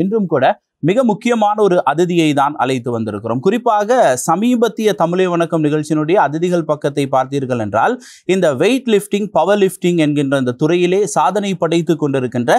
இன்றும் கூட மிக முக்கியமான ஒரு அதிதியை தான் அழைத்து வந்திருக்கிறோம். குறிப்பாக சமீபத்திய தமிழை வணக்கம் நிகழ்ச்சியினுடைய அதிதிகள் பக்கத்தை பார்த்தீர்கள் என்றால், இந்த வெயிட் லிஃப்டிங், பவர் லிஃப்டிங் என்கின்ற இந்த துறையிலே சாதனை படைத்து கொண்டிருக்கின்ற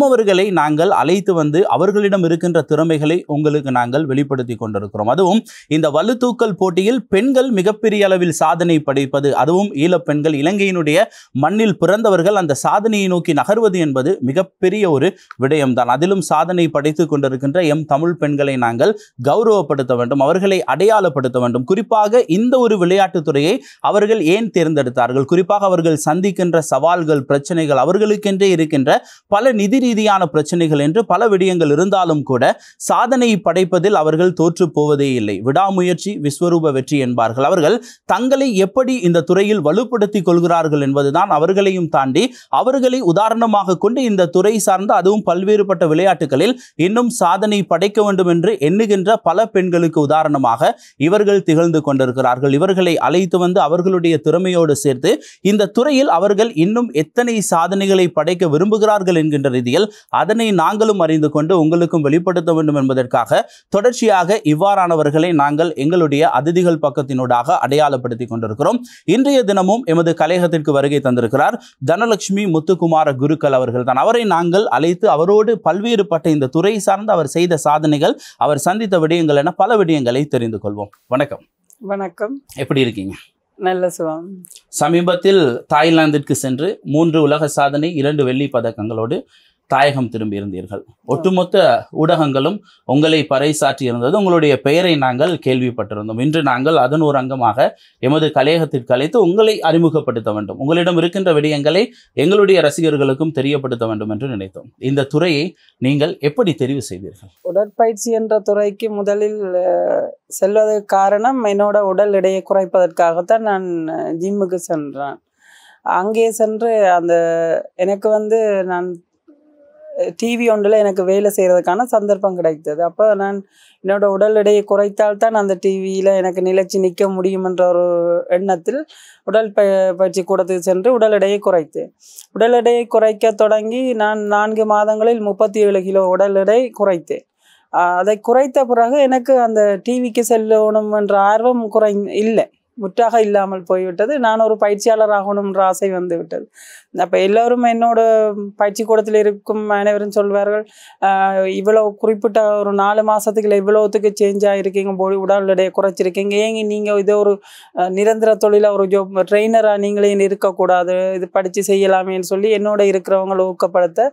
அவர்களை நாங்கள் அழைத்து வந்து அவர்களிடம் இருக்கின்ற திறமைகளை உங்களுக்கு நாங்கள் வெளிப்படுத்தி கொண்டிருக்கிறோம். அதுவும் இந்த வலுத்தூக்கல் போட்டியில் பெண்கள் மிகப்பெரிய அளவில் சாதனை படைப்பது, அதுவும் ஈழப் பெண்கள், இலங்கையினுடைய மண்ணில் பிறந்தவர்கள் அந்த சாதனையை நோக்கி நகர்வது என்பது மிகப்பெரிய ஒரு விடயம்தான். அதிலும் சாதனை படைத்து கொண்டிருக்கின்ற தமிழ் பெண்களை நாங்கள் கௌரவப்படுத்த வேண்டும், அவர்களை அடையாளப்படுத்த வேண்டும். குறிப்பாக இந்த ஒரு விளையாட்டுத் துறையை அவர்கள் ஏன் தேர்ந்தெடுத்தார்கள், குறிப்பாக அவர்கள் சந்திக்கின்ற சவால்கள், பிரச்சனைகள், அவர்களுக்கென்றே இருக்கின்ற பல நிதி ரீதியான பிரச்சனைகள் என்று பல விடயங்கள் இருந்தாலும் கூட சாதனை படைப்பதில் அவர்கள் தோற்று போவதே இல்லை. விடாமுயற்சி விஸ்வரூப வெற்றி என்பார்கள். அவர்கள் தங்களை எப்படி இந்த துறையில் வலுப்படுத்திக் கொள்கிறார்கள் என்பதுதான் அவர்களையும் தாண்டி அவர்களை உதாரணமாக கொண்டு இந்த துறை சார்ந்த, அதுவும் பல்வேறுபட்ட விளையாட்டுகளில் இன்னும் சாதனை படைக்க வேண்டும் என்று எண்ணுகின்ற பல பெண்களுக்கு உதாரணமாக இவர்கள் திகழ்ந்து கொண்டிருக்கிறார்கள். இவர்களை அழைத்து வந்து அவர்களுடைய திறமையோடு சேர்த்து இந்த துறையில் அவர்கள் இன்னும் எத்தனை சாதனைகளை படைக்க விரும்புகிறார்கள் என்கின்ற ரீதியில் அதனை நாங்களும் அறிந்து கொண்டு உங்களுக்கும் வெளிப்படுத்த வேண்டும் என்பதற்காக தொடர்ச்சியாக இவ்வாறானவர்களை நாங்கள் எங்களுடைய அதிதிகள் பக்கத்தினூடாக அடையாளப்படுத்திக் கொண்டிருக்கிறோம். இன்றைய தினமும் எமது கலையகத்திற்கு வருகை தந்திருக்கிறார் தனலட்சுமி முத்துக்குமார குருக்கள் அவர்கள் தான். அவரை நாங்கள் அழைத்து அவரோடு பல்வேறுபட்ட இந்த துறை சார்ந்து அவர் செய்த சாதனைகள், அவர் சந்தித்த விடயங்கள் என பல விடயங்களை தெரிந்து கொள்வோம். வணக்கம். வணக்கம். எப்படி இருக்கீங்க? நல்ல சுகம். சமீபத்தில் தாய்லாந்திற்கு சென்று 3 உலக சாதனை, 2 வெள்ளி பதக்கங்களோடு தாயகம் திரும்பி இருந்தீர்கள். ஒட்டுமொத்த ஊடகங்களும் உங்களை பறைசாற்றி இருந்தது. உங்களுடைய பெயரை நாங்கள் கேள்விப்பட்டிருந்தோம். இன்று நாங்கள் அதன் ஒரு அங்கமாக எமது கலையகத்திற்கு அழைத்து உங்களை அறிமுகப்படுத்த வேண்டும், உங்களிடம் இருக்கின்ற விடயங்களை எங்களுடைய ரசிகர்களுக்கும் தெரியப்படுத்த வேண்டும் என்று நினைத்தோம். இந்த துறையை நீங்கள் எப்படி தெரிவு செய்தீர்கள்? உடற்பயிற்சி என்ற துறைக்கு முதலில் செல்வதற்கு காரணம் என்னோட உடல் எடையை குறைப்பதற்காகத்தான் நான் ஜிம்முக்கு சென்றேன். அங்கே சென்று அந்த எனக்கு நான் டிவி ஒன்றில் எனக்கு வேலை செய்கிறதுக்கான சந்தர்ப்பம் கிடைத்தது. அப்போ நான் என்னோட உடல் எடையை குறைத்தால்தான் அந்த டிவியில் எனக்கு நிலைச்சி நிற்க முடியும் என்ற ஒரு எண்ணத்தில் பயிற்சி கூடத்துக்கு சென்று உடல் எடையை குறைத்தேன். உடல் எடையை குறைக்க தொடங்கி நான் 4 மாதங்களில் 37 கிலோ உடல் எடை குறைத்தேன். அதை குறைத்த பிறகு எனக்கு அந்த டிவிக்கு செல்லணும் என்ற ஆர்வம் இல்லை, முற்றாக இல்லாமல் போய்விட்டது. நான் ஒரு பயிற்சியாளர் ஆகணும்ன்ற ஆசை வந்து விட்டது. அப்போ எல்லோரும் என்னோட பயிற்சி கூடத்தில் இருக்கும் அனைவரும் சொல்வார்கள், இவ்வளோ குறிப்பிட்ட ஒரு 4 மாதத்துக்குள்ள இவ்வளோத்துக்கு சேஞ்ச் ஆகிருக்கீங்க, உடல் எடையை குறைச்சிருக்கீங்க, ஏங்க நீங்கள் இதை ஒரு நிரந்தர தொழிலாக ஒரு ஜாப் ட்ரெயினராக நீங்களே இருக்கக்கூடாது, இது படித்து செய்யலாமேன்னு சொல்லி என்னோட இருக்கிறவங்களை ஊக்கப்படுத்த,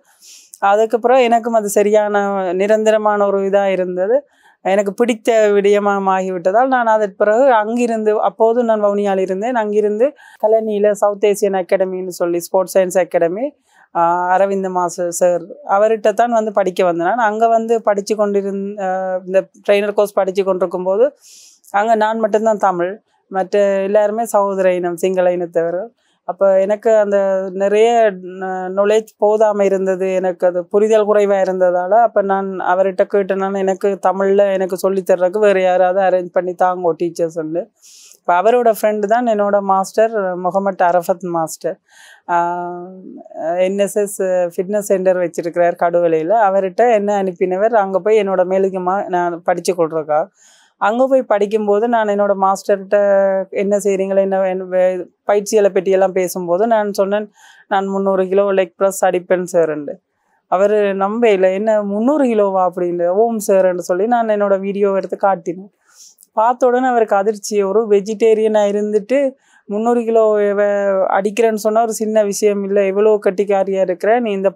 அதுக்கப்புறம் எனக்கும் அது சரியான நிரந்தரமான ஒரு இதாக இருந்தது. எனக்கு பிடித்த விடயமாக ஆகிவிட்டதால் நான் அதற்கு பிறகு அங்கிருந்து, அப்போது நான் வவுனியாவில் இருந்தேன், அங்கிருந்து கலனியில் சவுத் ஏசியன் அகாடமின்னு சொல்லி sports science academy, Arvind master sir அவர்கிட்ட தான் படிக்க வந்தேன். நான் அங்கே படித்து இந்த ட்ரெயினர் கோர்ஸ் படித்து கொண்டிருக்கும் போது அங்கே நான் மட்டும்தான் தமிழ், மற்ற எல்லாருமே சகோதர இனம், சிங்கள இனத்தவர். அப்போ எனக்கு அந்த நிறைய நாலேஜ் போதாமல் இருந்தது, எனக்கு அது புரிதல் குறைவாக இருந்ததால் அப்போ நான் அவர்கிட்ட கேட்டேன்னா எனக்கு தமிழில் எனக்கு சொல்லித்தர்றதுக்கு வேறு யாராவது அரேஞ்ச் பண்ணி தாங்கோ டீச்சர்ஸ் உண்டு. இப்போ அவரோட ஃப்ரெண்டு தான் என்னோட master Mohammed Arafat master, NSS fitness center வச்சுருக்கிறார் கடுவலையில். அவர்கிட்ட என்ன அனுப்பினவர் அங்கே போய் என்னோட மேலுக்குமா நான் படித்து கொள்றக்கா. அங்கே போய் படிக்கும்போது நான் என்னோட மாஸ்டர்கிட்ட என்ன செய்கிறீங்களே, என்ன பயிற்சிகளை பற்றியெல்லாம் பேசும்போது நான் சொன்னேன், நான் 300 கிலோ லெக் ப்ரெஸ் அடிப்பேன் சார்ண்டு. அவர் நம்ப இல்லை, என்ன 300 கிலோவா அப்படின்னு, ஓம் சார்ன்னு சொல்லி நான் என்னோட வீடியோவை எடுத்து காட்டினேன். பார்த்த உடனே அவருக்கு அதிர்ச்சி, ஒரு வெஜிடேரியனாக இருந்துட்டு 300 கிலோ அடிக்கிறேன்னு சொன்னால் ஒரு சின்ன விஷயம் இல்லை, எவ்வளோ கட்டிக்காரியாக இருக்கிறேன், நீ இந்த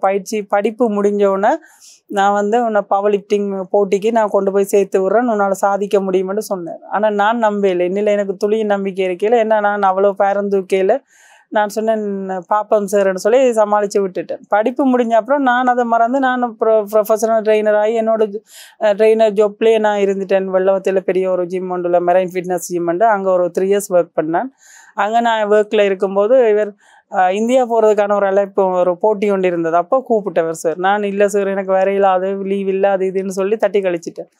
படிப்பு முடிஞ்சோடனே நான் உன்னை பவர் லிஃப்டிங் போட்டிக்கு நான் கொண்டு போய் சேர்த்து விட்றேன், உன்னால் சாதிக்க முடியுமென்னு சொன்னேன். ஆனால் நான் நம்பலை, என்னில் எனக்கு துளி நம்பிக்கை இருக்கையில், என்ன நான் அவ்வளோ பேரந்தூக்கையில் நான் சொன்னேன் பாப்பம் சார்ன்னு சொல்லி சமாளித்து விட்டுட்டேன். படிப்பு முடிஞ்ச அப்புறம் நான் அதை மறந்து நான் ப்ரொஃபஷனல் ட்ரெயினர் ஆகி என்னோட ட்ரெயினர் ஜாப்லேயே நான் இருந்துட்டேன். வெள்ளவத்தில் பெரிய ஒரு ஜிம் ஒன்றில் மெரைன் ஃபிட்னஸ் ஜிம் உண்டு, அங்கே ஒரு 3 இயர்ஸ் ஒர்க் பண்ணேன். அங்கே நான் ஒர்க்கில் இருக்கும்போது இவர் இந்தியா போகிறதுக்கான ஒரு அழைப்பு, ஒரு போட்டி ஒன்று இருந்தது. அப்போ கூப்பிட்டவர் சார். நான் இல்லை சார் எனக்கு வேற இல்லாது, லீவ் இல்லை, அது இதுன்னு சொல்லி தட்டி கழிச்சிட்டேன்.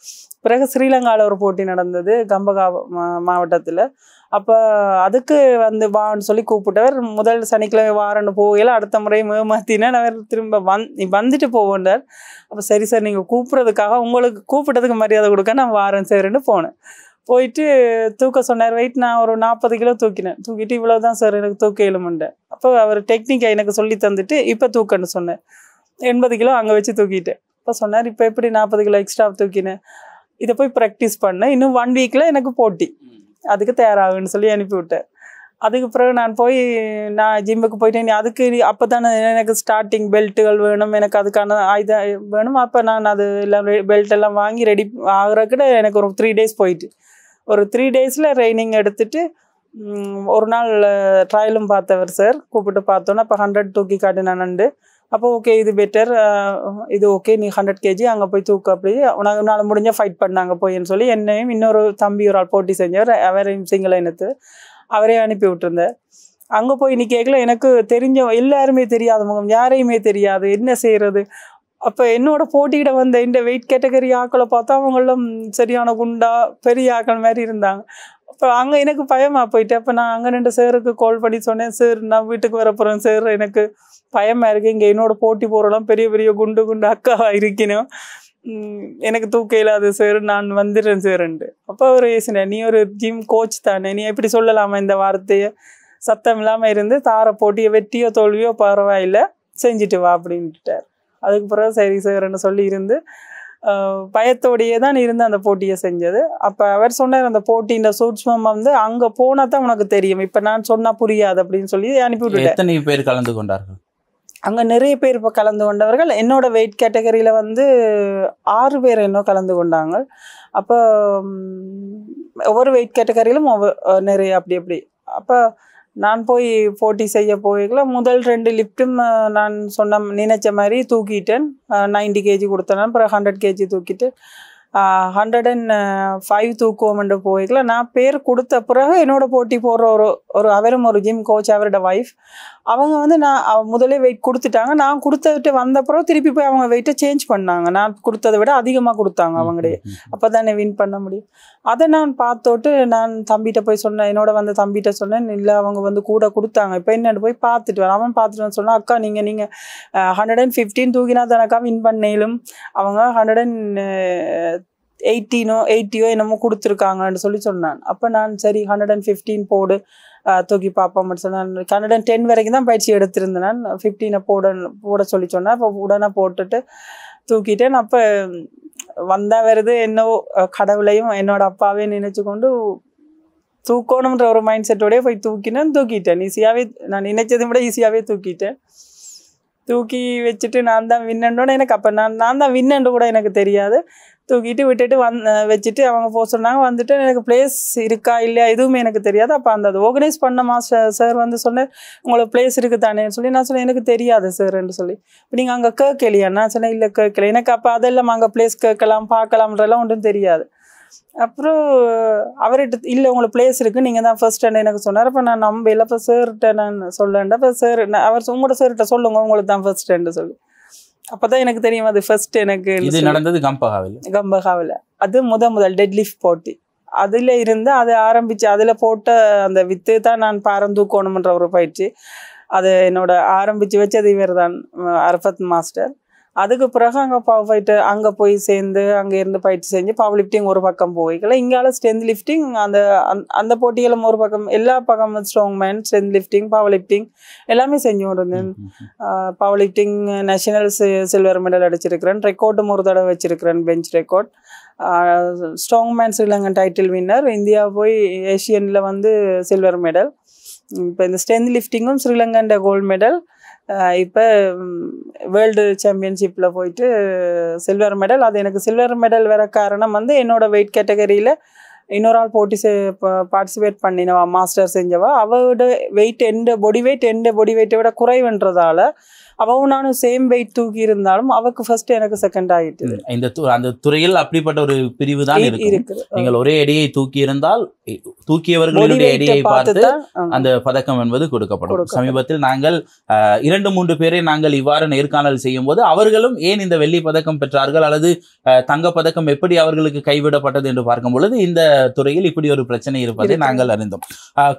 பிறகு ஸ்ரீலங்காவில் ஒரு போட்டி நடந்தது கம்பகா மாவட்டத்தில். அப்போ அதுக்கு வந்து வான்னு சொல்லி கூப்பிட்டவர். முதல் சனிக்கிழமை வாரன்னு போகல, அடுத்த முறை ஏமாத்தினேன். அவர் திரும்ப வந்துட்டு போவேண்டார். அப்போ சரி சார் நீங்கள் கூப்பிட்றதுக்காக உங்களுக்கு கூப்பிட்டதுக்கு மரியாதை கொடுக்க நான் வாரேன் சார்ன்னு போனேன். போயிட்டு தூக்க சொன்னார். வெயிட் நான் ஒரு 40 கிலோ தூக்கினேன். தூக்கிட்டு இவ்வளோ தான் சார் எனக்கு தூக்க இயலுமுண்டேன். அப்போ அவர் டெக்னிக்கை எனக்கு சொல்லி தந்துட்டு இப்போ தூக்கன்னு சொன்னேன். 80 கிலோ அங்கே வச்சு தூக்கிட்டேன். இப்போ சொன்னார் இப்போ எப்படி 40 கிலோ எக்ஸ்ட்ரா தூக்கினேன், இதை போய் ப்ராக்டிஸ் பண்ணேன், இன்னும் 1 வீக்கில் எனக்கு போட்டி, அதுக்கு தயாராகுன்னு சொல்லி அனுப்பிவிட்டேன். அதுக்கு பிறகு நான் போய் நான் ஜிம்முக்கு போயிட்டேன். அதுக்கு அப்போ தானே எனக்கு ஸ்டார்டிங் பெல்ட்டுகள் வேணும், எனக்கு அதுக்கான ஆயுதம் வேணும். அப்போ நான் அது எல்லாம் பெல்ட் எல்லாம் வாங்கி ரெடி ஆகிறக்கிட்ட எனக்கு ஒரு 3 days போயிட்டு, ஒரு 3 daysல ட்ரைனிங் எடுத்துட்டு ஒரு நாள் ட்ரையலும் பார்த்தவர் சார் கூப்பிட்டு பார்த்தோன்னா. அப்போ 100 தூக்கி காட்டினானண்டு. அப்போ ஓகே இது பெட்டர், இது ஓகே நீ 100 kg அங்கே போய் தூக்கு, அப்படி உன்னால் முடிஞ்ச ஃபைட் பண்ணாங்க போயின்னு சொல்லி என்னையும் இன்னொரு தம்பி ஒரு ஆள் போட்டி செஞ்சவர், அவரையும் சிங்கள இனத்து அவரே அனுப்பி விட்டுருந்தேன். அங்கே போய் நீ கேட்கல, எனக்கு தெரிஞ்ச எல்லாருமே தெரியாத முகம், யாரையுமே தெரியாது, என்ன செய்கிறது. அப்போ என்னோட போட்டியிட வந்த இந்த வெயிட் கேட்டகரி ஆக்களை பார்த்தா அவங்களும் சரியான குண்டா பெரிய ஆக்கள் மாதிரி இருந்தாங்க. அப்போ அங்கே எனக்கு பயமாக போயிட்டு, அப்போ நான் அங்கே நின்று சாருக்கு கால் பண்ணி சொன்னேன், சார் நான் வீட்டுக்கு வர போகிறேன் சார், எனக்கு பயமாக இருக்குது, இங்கே என்னோட போட்டி போகிறலாம் பெரிய பெரிய குண்டு குண்டு அக்காவாக இருக்கணும், எனக்கு தூக்க இல்லாது சார், நான் வந்துடுறேன் சார்ன்ட்டு. அப்போ அவர் பேசினேன், நீ ஒரு ஜிம் கோச் தானே, நீ எப்படி சொல்லலாமா இந்த வார்த்தையை, சத்தம் இல்லாமல் இருந்து தார போட்டியை வெற்றியோ தோல்வியோ பரவாயில்லை செஞ்சுட்டு வா அப்படின்ட்டுட்டார். அதுக்கு பிறகு சரி சார்ன்னு சொல்லி இருந்து பயத்தோடையே தான் இருந்து அந்த போட்டியை செஞ்சது. அப்போ அவர் சொன்னார், அந்த போட்டியின் சூட்சமம் வந்து அங்கே போனால் தான் உனக்கு தெரியும், இப்போ நான் சொன்னால் புரியாது அப்படின்னு சொல்லி அனுப்பிவிட்டுட்டேன். எத்தனை பேர் கலந்து கொண்டார்கள் அங்கே? நிறைய பேர் இப்போ கலந்து கொண்டவர்கள். என்னோட வெயிட் கேட்டகரியில் வந்து 6 பேர் இன்னும் கலந்து கொண்டாங்க. அப்போ ஒவ்வொரு வெயிட் கேட்டகரியிலும் நிறைய அப்படி. அப்போ நான் போய் போட்டி செய்ய போய்கள முதல் 2 லிஃப்ட்டும் நான் நினைச்ச மாதிரி தூக்கிட்டேன். 90 kg கொடுத்தேன். அப்புறம் 100 kg தூக்கிட்டு 105 தூக்குவோம்ன்ற போய்கள நான் பேர் கொடுத்த பிறகு என்னோட போட்டி போடுற ஒரு அவரும் ஒரு ஜிம் கோச், அவரோட ஒய்ஃப், அவங்க வந்து நான் முதலே வெயிட் கொடுத்துட்டாங்க. நான் கொடுத்துட்டு வந்த பிறகு திருப்பி போய் அவங்க வெயிட்டை சேஞ்ச் பண்ணாங்க. நான் கொடுத்ததை விட அதிகமாக கொடுத்தாங்க அவங்களே. அப்போ தானே வின் பண்ண முடியும். அதை நான் பார்த்தோட்டு நான் தம்பிகிட்ட போய் சொன்னேன், என்னோட வந்து தம்பிகிட்ட சொன்னேன், இல்லை அவங்க வந்து கூட கொடுத்தாங்க, இப்போ என்னென்னு போய் பார்த்துட்டு வரேன். அவன் பார்த்துட்டு சொன்னான், அக்கா நீங்கள் 115 தூக்கினா தானக்கா வின் பண்ணேலும், அவங்க 180 என்னமோ கொடுத்துருக்காங்கன்னு சொல்லி சொன்னான். அப்போ நான் சரி 115 போடு தூக்கி பார்ப்போம்னு சொன்னேன். 110 வரைக்கும் தான் பயிற்சி எடுத்திருந்தேன். நான் 15 போட சொல்லி சொன்னேன். அப்போ உடனே போட்டுட்டு தூக்கிட்டேன். அப்போ வந்தா வருது என்னவோ கடவுளையும் என்னோட அப்பாவையும் நினைச்சு கொண்டு தூக்கணுன்ற ஒரு மைண்ட் செட்டோடய போய் தூக்கிட்டேன். ஈஸியாகவே நான் நினைச்சதை விட ஈஸியாகவே தூக்கிட்டேன். தூக்கி வச்சுட்டு நான் தான் வின்னண்டோன்னு எனக்கு அப்போ நான் தான் வின்னண்டு கூட எனக்கு தெரியாது. தூக்கிட்டு விட்டுட்டு வச்சுட்டு அவங்க போக சொன்னாங்க. வந்துட்டு எனக்கு பிளேஸ் இருக்கா இல்லையா எதுவுமே எனக்கு தெரியாது. அப்போ அந்த ஆர்கனைஸ் பண்ண மாஸ்டர் சார் வந்து சொன்னேன், உங்களுக்கு பிளேஸ் இருக்குது தானேன்னு சொல்லி. நான் சொன்னேன், எனக்கு தெரியாது சார்ன்னு சொல்லி. இப்போ நீங்கள் அங்கே கேட்கலையா? நான் சொன்னேன், இல்லை கேட்கல. எனக்கு அப்போ அதெல்லாம் அங்கே பிளேஸ் கேட்கலாம் பார்க்கலாம்ன்றலாம் ஒன்றும் தெரியாது. அப்புறம் அவர்கிட்ட இல்லை உங்களுக்கு பிளேஸ் இருக்குது, நீங்கள் தான் ஃபர்ஸ்ட் எனக்கு சொன்னார். அப்போ நான் நம்பல. இப்போ சார்கிட்ட நான் சொல்லேன்டா. இப்போ சார் அவர் உங்களோட சார்கிட்ட சொல்லுங்க உங்களுக்கு தான் ஃபர்ஸ்ட்ன்னு சொல்லி. அப்போதான் எனக்கு தெரியும் அது ஃபர்ஸ்ட் எனக்கு. இது நடந்தது கம்பஹாவில். அது முதல் டெட் லிஃப்ட் போட்டி. அதில் இருந்து அதை ஆரம்பித்து அதில் போட்ட அந்த வித்து தான் நான் பாரம் தூக்கணுமன்ற ஒரு பயிற்சி. அது என்னோட ஆரம்பித்து வச்சது இவர் தான், அரஃபத் மாஸ்டர். அதுக்கு பிறகு அங்கே பவர் ஃபைட்டர் அங்கே போய் சேர்ந்து அங்கே இருந்து பயிற்சி செஞ்சு பவர் லிஃப்டிங் ஒரு பக்கம் போய்க்கல. இங்கால ஸ்ட்ரென்த் லிஃப்டிங் அந்த போட்டிகளும் ஒரு பக்கம், எல்லா பக்கமும் strong man, strength lifting, power lifting எல்லாமே செஞ்சு இருந்தேன். Power lifting national silver medal அடிச்சிருக்கிறேன். ரெக்கார்டும் ஒரு தடவை வச்சிருக்கிறேன், bench record. Strong man Sri Lankan title winner. India போய் ஏஷியனில் வந்து சில்வர் மெடல். இப்போ இந்த ஸ்ட்ரென்த் லிஃப்டிங்கும் ஸ்ரீலங்கன் கோல்டு மெடல். இப்போ வேர்ல்டு சாம்பியன்ஷிப்பில் போயிட்டு சில்வர் மெடல். அது எனக்கு சில்வர் மெடல் வர காரணம் வந்து என்னோட வெயிட் கேட்டகரியில் இன்னொரு ஆள் போட்டி பார்ட்டிசிபேட் பண்ணினவா, மாஸ்டர் செஞ்சவா. அவரோட வெயிட் பாடி வெயிட்டை விட குறைவுன்றதால அவவும் நானும் சேம் வெயிட் தூக்கி இருந்தாலும் அவக்கு ஃபர்ஸ்ட் எனக்கு செகண்ட் ஆயிட்டு. அந்த துறையில் அப்படிப்பட்ட ஒரு பிரிவு தான் இருக்கு. நீங்கள் ஒரே எடையை தூக்கி இருந்தால் தூக்கியவர்களுடைய எடையை பார்த்து அந்த பதக்கம் என்பது கொடுக்கப்படும். சமீபத்தில் நாங்கள் 2-3 பேரை நாங்கள் இவ்வாறு நேர்காணல் செய்யும் போது அவர்களும் ஏன் இந்த வெள்ளி பதக்கம் பெற்றார்கள் அல்லது தங்க பதக்கம் எப்படி அவர்களுக்கு கைவிடப்பட்டது என்று பார்க்கும் பொழுது இந்த துறையில் இப்படி ஒரு பிரச்சனை இருப்பதை நாங்கள் அறிந்தோம்.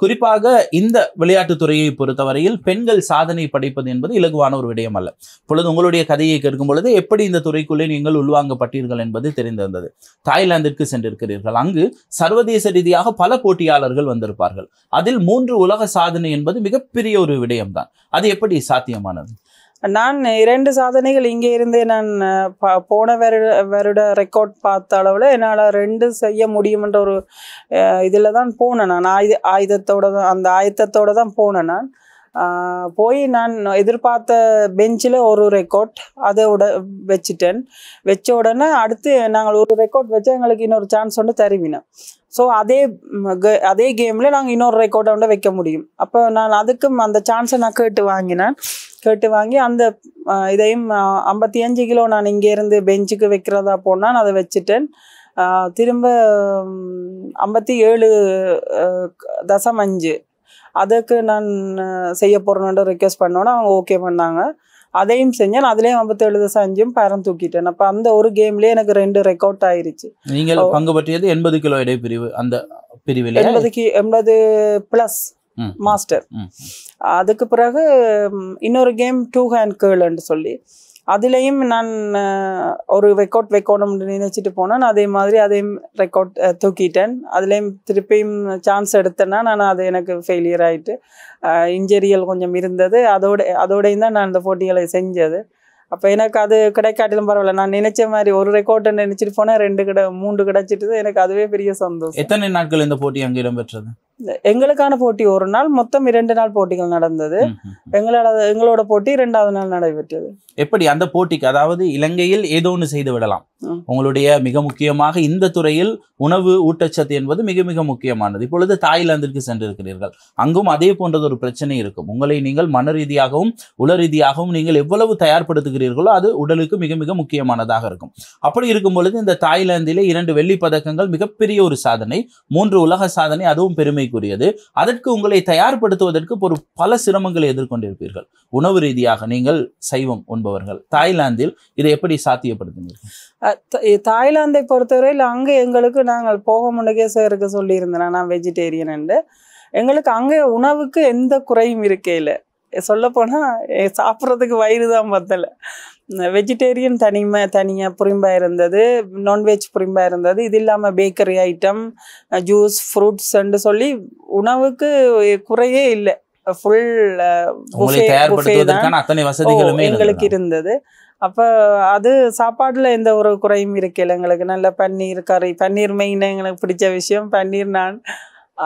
குறிப்பாக இந்த விளையாட்டுத் துறையை பொறுத்தவரையில் பெண்கள் சாதனை படைப்பது என்பது இலகுவான ஒரு விடயம் அல்ல. இப்பொழுது உங்களுடைய கதையை கேட்கும் பொழுது எப்படி இந்த துறைக்குள்ளே நீங்கள் உள்வாங்கப்பட்டீர்கள் என்பது தெரிந்திருந்தது. தாய்லாந்திற்கு சென்றிருக்கிறீர்கள். அங்கு சர்வதேச ரீதியாக பல போட்டியாளர்கள் வந்திருப்பார்கள். அதில் 3 உலக சாதனை என்பது மிகப்பெரிய ஒரு விடயம்தான். அது எப்படி சாத்தியமானது? நான் 2 சாதனைகள் இங்கே இருந்தே நான் போன வருட ரெக்கார்ட் பார்த்த அளவில் என்னால் 2 செய்ய முடியுமென்ற ஒரு இதில் தான் போனேன். நான் அந்த ஆயத்தத்தோடு தான் போனேன். நான் போய் நான் எதிர்பார்த்த பெஞ்சில் ஒரு ரெக்கார்ட் அதை வச்ச உடனே அடுத்து நாங்கள் ஒரு ரெக்கார்ட் வச்சு எங்களுக்கு இன்னொரு சான்ஸ் ஒன்று தருவினோம். ஸோ அதே கேமில் நாங்கள் இன்னொரு ரெக்கார்டை வந்து வைக்க முடியும். அப்போ நான் அதுக்கும் அந்த சான்ஸை நான் கேட்டு வாங்கி அந்த இதையும் 55 கிலோ நான் இங்கேருந்து பெஞ்சுக்கு வைக்கிறதா போனால் அதை வச்சுட்டேன். திரும்ப 57.5 அதுக்கு நான் செய்ய போகிறேன்னு ரெக்வெஸ்ட் பண்ணோன்னா அவங்க ஓகே பண்ணாங்க. அதையும் செஞ்சேன். அதுலேயும் 57.5 பேரம் தூக்கிட்டேன். அப்போ அந்த ஒரு கேம்லேயே எனக்கு 2 ரெக்கார்ட் ஆயிடுச்சு. நீங்கள் பங்கு பற்றியது 80 கிலோ எடை பிரிவு. அந்த பிரிவில் 80+ மாஸ்டர். அதுக்கு பிறகு இன்னொரு கேம் 2 hand curlன்னு சொல்லி அதுலேயும் நான் ஒரு ரெக்கார்ட் வைக்கணும்னு நினைச்சிட்டு போனேன். அதே மாதிரி அதையும் ரெக்கார்ட் தூக்கிட்டேன். அதுலேயும் திருப்பியும் சான்ஸ் எடுத்தேன்னா நான் அது எனக்கு ஃபெயிலியர் ஆகிட்டு இன்ஜரியல் கொஞ்சம் இருந்தது. அதோடையும் தான் நான் அந்த போட்டிகளை செஞ்சது. அப்போ எனக்கு அது கிடைக்காட்டிலும் பரவாயில்ல. நான் நினைச்ச மாதிரி ஒரு ரெக்கார்டை நினைச்சிட்டு போனேன், 3 கிடைச்சிட்டு எனக்கு அதுவே பெரிய சந்தோஷம். எத்தனை நாட்கள் இந்த போட்டி அங்கே இடம்பெற்றது? எங்களுக்கான போட்டி ஒரு நாள், மொத்தம் 2 நாள் போட்டிகள் நடந்தது. எங்களோட போட்டி 2வது நாள் நடைபெற்றது. எப்படி அந்த போட்டிக்கு, அதாவது இலங்கையில் ஏதோ ஒன்று செய்து விடலாம், உங்களுடைய மிக முக்கியமாக இந்த துறையில் உணவு ஊட்டச்சத்து என்பது மிக மிக முக்கியமானது. இப்பொழுது தாய்லாந்திற்கு சென்றிருக்கிறீர்கள். அங்கும் அதே போன்றது ஒரு பிரச்சனை இருக்கும். உங்களை நீங்கள் மன ரீதியாகவும் உள ரீதியாகவும் நீங்கள் எவ்வளவு தயார்படுத்துகிறீர்களோ அது உடலுக்கு மிக மிக முக்கியமானதாக இருக்கும். அப்படி இருக்கும் பொழுது இந்த தாய்லாந்திலே 2 வெள்ளி பதக்கங்கள் மிகப்பெரிய ஒரு சாதனை, 3 உலக சாதனை, அதுவும் பெருமைக்குரியது. அதற்கு உங்களை தயார்படுத்துவதற்கு பல சிரமங்களை எதிர்கொண்டிருப்பீர்கள். உணவு ரீதியாக நீங்கள் சைவம் உண்பவர்கள். தாய்லாந்தில் இதை எப்படி சாத்தியப்படுத்துவீர்கள்? தாய்லாந்தை பொறுத்தவரையில் அங்கே எங்களுக்கு நாங்கள் போக முன்னகே சேருக்கு சொல்லியிருந்தேன் நான் வெஜிடேரியன் என்று. எங்களுக்கு அங்கே உணவுக்கு எந்த குறையும் இருக்கையில், சொல்லப்போனால் சாப்பிட்றதுக்கு வயிறு தான் பத்தலை. வெஜிடேரியன் தனியாக புரிம்பாக இருந்தது, நான்வெஜ் புரிம்பாக இருந்தது. இது இல்லாமல் பேக்கரி ஐட்டம், ஜூஸ், ஃப்ரூட்ஸ்ன்னு சொல்லி உணவுக்கு குறையே இல்லை. ஃபுல் எங்களுக்கு இருந்தது. அப்போ அது சாப்பாட்டில் எந்த ஒரு குறையும் இருக்கல. எங்களுக்கு நல்ல பன்னீர் கறி, பன்னீர் மெயின் எங்களுக்கு பிடிச்ச விஷயம், பன்னீர் நான்.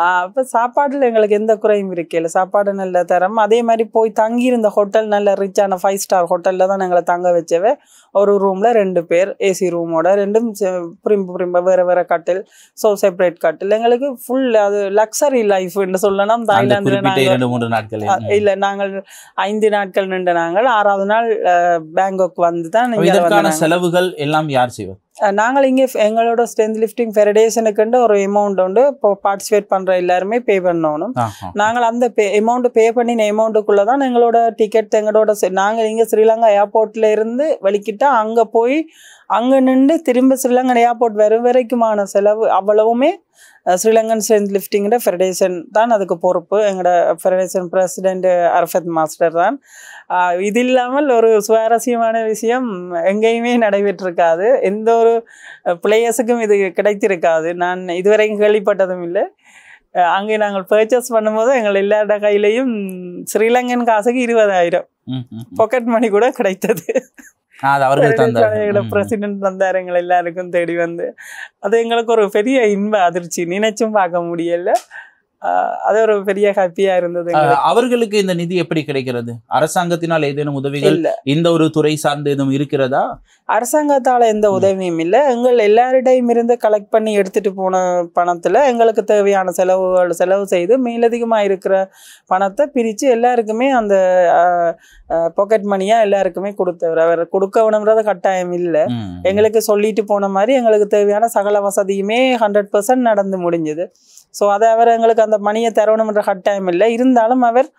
அப்போ சாப்பாட்டில் எங்களுக்கு எந்த குறையும் இருக்கல. சாப்பாடு நல்ல தரம். அதே மாதிரி போய் தங்கியிருந்த ஹோட்டல் நல்ல ரிச்சான 5 ஸ்டார் ஹோட்டலில் தான் எங்களை தங்க வச்சவே. ஒரு ரூமில் 2 பேர், ஏசி ரூமோட, 2ம் புரிம்ப வேறு கட்டில், ஸோ செப்பரேட் கட்டில். எங்களுக்கு ஃபுல் அது லக்ஸரி லைஃப்னு சொல்லணும். தாய்லாந்தில் இல்லை, நாங்கள் 5 நாட்கள் நின்று நாங்கள் 6வது நாள் பேங்காக் வந்து தான். செலவுகள் எல்லாம் யார் செய்வோம்? நாங்கள் இங்கே எங்களோட ஸ்ட்ரென்த் லிஃப்டிங் ஃபெடரேஷனுக்குண்டு ஒரு அமௌண்ட் உண்டு. இப்போ பார்ட்டிசிபேட் பண்ணுற எல்லாருமே பே பண்ணணும். நாங்கள் அந்த பே பண்ணின அமௌண்ட்டுக்குள்ளே தான் எங்களோட டிக்கெட், எங்களோட நாங்கள் இங்கே ஸ்ரீலங்கா ஏர்போர்ட்டில் இருந்து வெளிக்கிட்டா அங்கே போய் அங்கே நின்று திரும்ப ஸ்ரீலங்கா ஏர்போர்ட் வரும் வரைக்குமான செலவு அவ்வளவுமே ஸ்ரீலங்கன் ஸ்ட்ரென்த் லிஃப்டிங்கோட ஃபெடரேஷன் தான் அதுக்கு பொறுப்பு. எங்களோட ஃபெடரேஷன் பிரசிடென்ட் அரஃபத் மாஸ்டர் தான். இது இல்லாமல் ஒரு சுவாரஸ்யமான விஷயம் எங்கேயுமே நடைபெற்றிருக்காது. எந்த ஒரு பிளேயர்ஸுக்கும் இது கிடைத்திருக்காது. நான் இதுவரைக்கும் கேள்விப்பட்டதும் இல்லை. அங்கே நாங்கள் பர்ச்சேஸ் பண்ணும்போது எங்கள் எல்லாரோட கையிலையும் ஸ்ரீலங்கன் காசுக்கு 20,000 பாக்கெட் மணி கூட கிடைத்தது. பிரசிடென்ட் வந்தார் எங்களை எல்லாருக்கும் தேடி வந்து. அது எங்களுக்கு ஒரு பெரிய இன்ப அதிர்ச்சி, நினைச்சும் பார்க்க முடியல. அது ஒரு பெரிய ஹாப்பியா இருந்தது. அவர்களுக்கு இந்த நிதி எப்படி கிடைக்கிறது? அரசாங்கத்தினால் ஏதேனும் உதவிகள் இந்த ஒரு துறை சார்ந்து எதுவும் இருக்கிறதா? அரசாங்கத்தால எந்த உதவியும் இல்லை. எங்கள் எல்லாரிடையும் இருந்து கலெக்ட் பண்ணி எடுத்துட்டு போன பணத்துல எங்களுக்கு தேவையான செலவு செய்து மேலதிகமாக இருக்கிற பணத்தை பிரித்து எல்லாருக்குமே அந்த பாக்கெட் மணியா எல்லாருக்குமே கொடுத்தவர். அவர் கொடுக்க வேணும்ன்றது கட்டாயம் இல்லை. எங்களுக்கு சொல்லிட்டு போன மாதிரி எங்களுக்கு தேவையான சகல வசதியுமே 100% நடந்து முடிஞ்சது. ஸோ அதை அவர் எங்களுக்கு அந்த மணியை தரணும்ன்ற கட்டாயம் இல்லை. இருந்தாலும் அவர்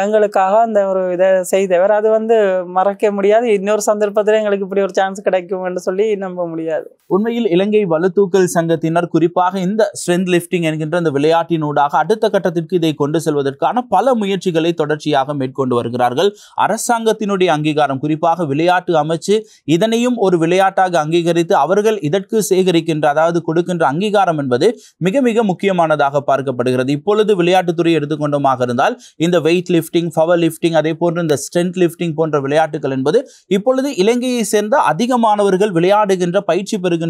எங்களுக்காக அந்த ஒரு இதை செய்தவர். அது மறக்க முடியாது. இன்னொரு சந்தர்ப்பத்தில் எங்களுக்கு இப்படி ஒரு சான்ஸ் கிடைக்கும் என்று சொல்லி நம்ப முடியாது. உண்மையில் இலங்கை வலுத்தூக்கல் சங்கத்தினர் குறிப்பாக இந்த ஸ்ட்ரென்த் லிஃப்டிங் என்கின்ற இந்த விளையாட்டினூடாக அடுத்த கட்டத்திற்கு இதை கொண்டு செல்வதற்கான பல முயற்சிகளை தொடர்ச்சியாக மேற்கொண்டு வருகிறார்கள். அரசாங்கத்தினுடைய அங்கீகாரம், குறிப்பாக விளையாட்டு அமைச்சு இதனையும் ஒரு விளையாட்டாக அங்கீகரித்து அவர்கள் இதற்கு சேகரிக்கின்ற, அதாவது கொடுக்கின்ற அங்கீகாரம் என்பது மிக மிக முக்கியமானதாக பார்க்கப்படுகிறது. இப்பொழுது விளையாட்டுத்துறை எடுத்துக்கொண்டோமாக இருந்தால் இந்த வெயிட் லிஃப்டிங், பவர் லிஃப்டிங், அதே போன்று இந்த ஸ்ட்ரென்த் லிஃப்டிங் போன்ற விளையாட்டுகள் என்பது இப்பொழுது இலங்கையை சேர்ந்த அதிகமானவர்கள் விளையாடுகின்ற, பயிற்சி பெறுகின்ற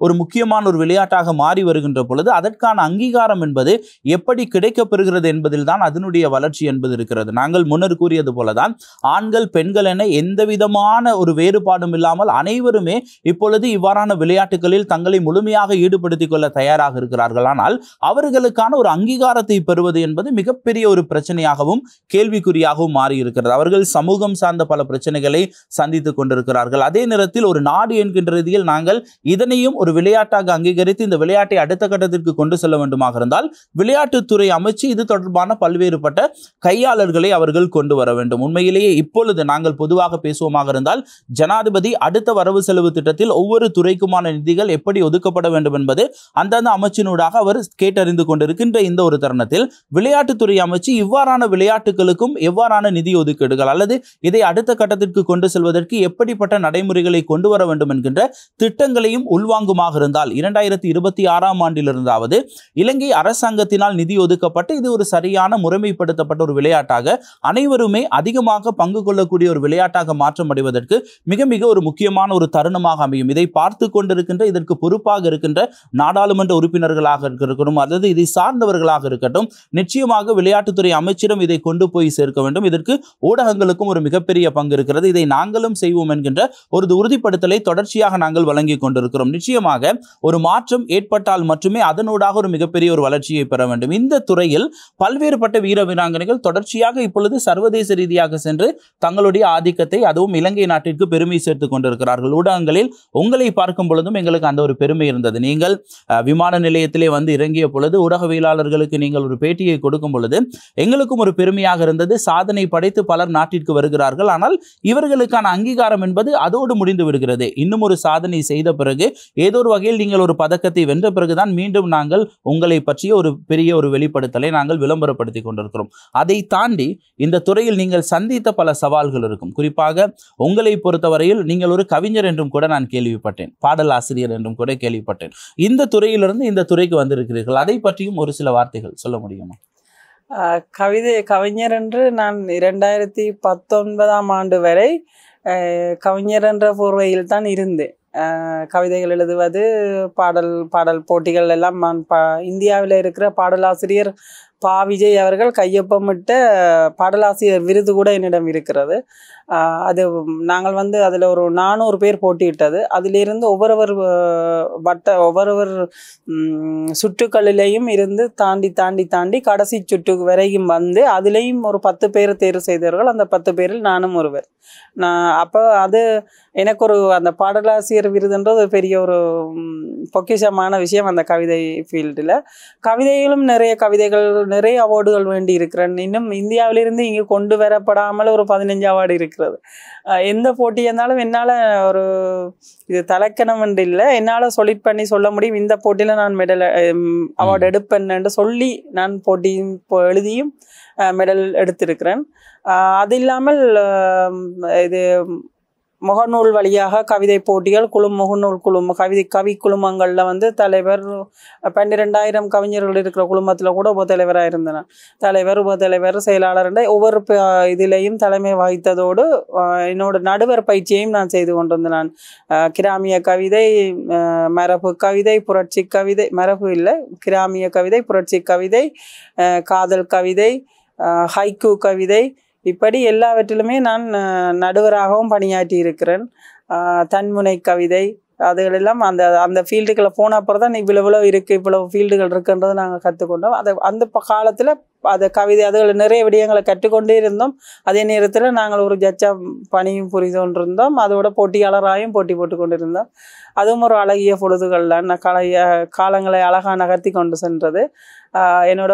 ஒரு முக்கியமான ஒரு விளையாட்டாக மாறி வருகின்ற பொழுது அதற்கான அங்கீகாரம் என்பது எப்படி கிடைக்கப்பெறுகிறது என்பதில் தான் அதனுடைய வளர்ச்சி என்பது இருக்கிறது. நாங்கள் முன்னர் கூறியது போலதான் ஆண்கள் பெண்கள் என எந்த விதமான ஒரு வேறுபாடும் இல்லாமல் அனைவருமே இப்பொழுது இவ்வாறான விளையாட்டுகளில் தங்களை முழுமையாக ஈடுபடுத்திக் கொள்ள தயாராக இருக்கிறார்கள். ஆனால் அவர்களுக்கான ஒரு அங்கீகாரத்தை பெறுவது என்பது மிகப்பெரிய ஒரு பிரச்சனையாகவும் கேள்விக்குறியாகவும் மாறி இருக்கிறது. அவர்கள் சமூகம் சார்ந்த பல பிரச்சனைகளை சந்தித்துக் கொண்டிருக்கிறார்கள். அதே நேரத்தில் ஒரு நாடு என்கின்ற ரீதியில் நாங்கள் இதனையும் ஒரு விளையாட்டாக அங்கீகரித்து இந்த விளையாட்டை அடுத்த கட்டத்திற்கு கொண்டு செல்ல வேண்டுமாக இருந்தால் விளையாட்டுத்துறை அமைச்சு இது தொடர்பான பல்வேறுபட்ட கையாளர்களை அவர்கள் கொண்டு வர வேண்டும். உண்மையிலேயே இப்பொழுது நாங்கள் பொதுவாக பேசுவோமாக இருந்தால் ஜனாதிபதி அடுத்த வரவு செலவு திட்டத்தில் ஒவ்வொரு துறைக்குமான நிதிகள் எப்படி ஒதுக்கப்பட வேண்டும் என்பது அந்தந்த அமைச்சினூடாக அவர் கேட்டறிந்து கொண்டிருக்கின்ற இந்த ஒரு தருணத்தில் விளையாட்டுத்துறை அமைச்சு இவ்வாறான விளையாட்டுகளுக்கும் எவ்வாறான நிதி ஒதுக்கீடுகள் அல்லது இதை அடுத்த கட்டத்திற்கு கொண்டு செல்வதற்கு எப்படிப்பட்ட நடைமுறைகளை கொண்டு வர வேண்டும் என்கின்ற திட்டங்களையும் உள்வாங்குமாக இருந்தால் 2026ஆம் ஆண்டிலிருந்தாவது இலங்கை அரசாங்கத்தினால் நிதி ஒதுக்கப்பட்டு இது ஒரு சரியான முறைமைப்படுத்தப்பட்ட ஒரு விளையாட்டாக அனைவருமே அதிகமாக பங்கு கொள்ளக்கூடிய ஒரு விளையாட்டாக மாற்றமடைவதற்கு மிக மிக ஒரு முக்கியமான ஒரு தருணமாக அமையும். இதை பார்த்து கொண்டிருக்கின்ற, இதற்கு பொறுப்பாக இருக்கின்ற நாடாளுமன்ற உறுப்பினர்களாக இருக்கட்டும் அல்லது இதை சார்ந்தவர்களாக இருக்கட்டும், நிச்சயமாக விளையாட்டுத்துறை அமைச்சிடம் இதை கொண்டு போய் சேர்க்க வேண்டும். இதற்கு ஊடகங்களுக்கும் ஒரு மிகப்பெரிய பங்கு இருக்கிறது. இதை நாங்களும் செய்வோம் என்கின்ற ஒரு உறுதிப்படுத்தலை தொடர்ச்சியாக நாங்கள் வழங்கி கொண்டிருக்கிறோம். நிச்சயமாக ஒரு மாற்றம் ஏற்பட்டால் மட்டுமே அதனூடாக ஒரு மிகப்பெரிய ஒரு வளர்ச்சியை பெற வேண்டும். இந்த துறையில் பல்வேறுபட்ட வீர வீராங்கனைகள் தொடர்ச்சியாக இப்பொழுது சர்வதேச ரீதியாக சென்று தங்களுடைய ஆதிக்கத்தை, அதுவும் இலங்கை நாட்டிற்கு பெருமை சேர்த்துக் கொண்டிருக்கிறார்கள். ஊடகங்களில் உங்களை பார்க்கும் பொழுதும் எங்களுக்கு அந்த ஒரு பெருமை இருந்தது. நீங்கள் விமான நிலையத்திலே இறங்கிய பொழுது ஊடகவியலாளர்களுக்கு நீங்கள் ஒரு பேட்டியை கொடுக்கும் பொழுது எங்களுக்கும் ஒரு பெருமையாக இருந்தது. சாதனை படைத்து பலர் நாட்டிற்கு வருகிறார்கள், ஆனால் இவர்களுக்கான அங்கீகாரம் என்பது அதோடு முடிந்து விடுகிறது. இன்னும் ஒரு சாதனை செய்த பிறகு ஏதோ ஒரு வகையில் நீங்கள் ஒரு பதக்கத்தை வென்ற பிறகுதான் மீண்டும் நாங்கள் உங்களை பற்றிய ஒரு பெரிய ஒரு வெளிப்படுத்தலை நாங்கள் விளம்பரப்படுத்தி கொண்டிருக்கிறோம். அதை தாண்டி இந்த துறையில் நீங்கள் சந்தித்த பல சவால்கள் இருக்கும். குறிப்பாக உங்களை பொறுத்தவரையில் நீங்கள் ஒரு கவிஞர் என்றும் கூட நான் கேள்விப்பட்டேன், பாடல் ஆசிரியர் என்றும் கூட கேள்விப்பட்டேன். இந்த துறையிலிருந்து இந்த துறைக்கு வந்திருக்கிறீர்கள், அதை பற்றியும் ஒரு சில வார்த்தைகள் சொல்ல முடியுமா? கவிஞர் என்று நான் 2019ஆம் ஆண்டு வரை கவிஞர் என்ற போர்வையில் தான் இருந்தேன். கவிதைகள் எழுதுவது, பாடல் போட்டிகள் எல்லாம் நான் இந்தியாவில் இருக்கிற பாடலாசிரியர் பா. விஜய் அவர்கள் கையொப்பமிட்ட பாடலாசிரியர் விருது கூட என்னிடம் இருக்கிறது. அது நாங்கள் அதில் ஒரு 400 பேர் போட்டியிட்டது. அதிலிருந்து ஒவ்வொருவர் சுற்றுக்களிலேயும் இருந்து தாண்டி கடைசி சுற்று வரையும் அதுலேயும் ஒரு 10 பேர் தேர்வு செய்தார்கள். அந்த 10 பேரில் நானும் ஒருவர். அப்போ அது எனக்கு அந்த பாடலாசிரியர் விருதுன்றது பெரிய ஒரு பொக்கிஷமான விஷயம். அந்த கவிதை ஃபீல்டில் கவிதைகளும் நிறைய அவார்டுகள் வேண்டி இருக்கிறேன். இன்னும் இந்தியாவிலிருந்து இங்கே கொண்டு வரப்படாமல் ஒரு 15 அவார்டு இருக்கிறது. எந்த போட்டி இருந்தாலும் என்னால் ஒரு இது தலைக்கணம் என்று இல்லை, என்னால் சொலிட் பண்ணி சொல்ல முடியும். இந்த போட்டியில் நான் மெடல் அவார்டு எடுப்பேன்னு சொல்லி நான் போட்டியும் எழுதியும் மெடல் எடுத்திருக்கிறேன். அது இல்லாமல் இது முகநூல் வழியாக கவிதை போட்டிகள் முகநூல் கவி குழுமங்களில் வந்து தலைவர் 12,000 கவிஞர்கள் இருக்கிற குழுமத்தில் கூட உபத்தலைவராக இருந்தேன். தலைவர் உபத்தலைவர் செயலாளர் ஒவ்வொரு இதிலையும் தலைமை வகித்ததோடு என்னோட நடுவர் பயிற்சியையும் நான் செய்து கொண்டிருந்தேன். நான் கிராமிய கவிதை, மரபு கவிதை, புரட்சி கவிதை, மரபு இல்லை கிராமிய கவிதை, புரட்சி கவிதை, காதல் கவிதை, ஹைக்கூ கவிதை, இப்படி எல்லாவற்றிலுமே நான் நடுவராகவும் பணியாற்றி இருக்கிறேன். தன்முனை கவிதை அதுகளெல்லாம் அந்த அந்த ஃபீல்டுகளை போன அப்புறம் தான் இவ்வளோ இருக்குது, இவ்வளவு ஃபீல்டுகள் இருக்குன்றதை நாங்கள் கற்றுக்கொண்டோம். அந்த காலத்தில் அதை கவிதை அதுகளை நிறைய விடயங்களை கற்றுக்கொண்டே இருந்தோம். அதே நேரத்தில் நாங்கள் ஒரு ஜட்ஜாக பணியும் புரிந்து கொண்டிருந்தோம். அதோட போட்டியாளராகவும் போட்டி போட்டு கொண்டிருந்தோம். அதுவும் ஒரு அழகிய பொழுதுகள் தான். காலங்களை அழகாக நகர்த்தி கொண்டு சென்றது. என்னோட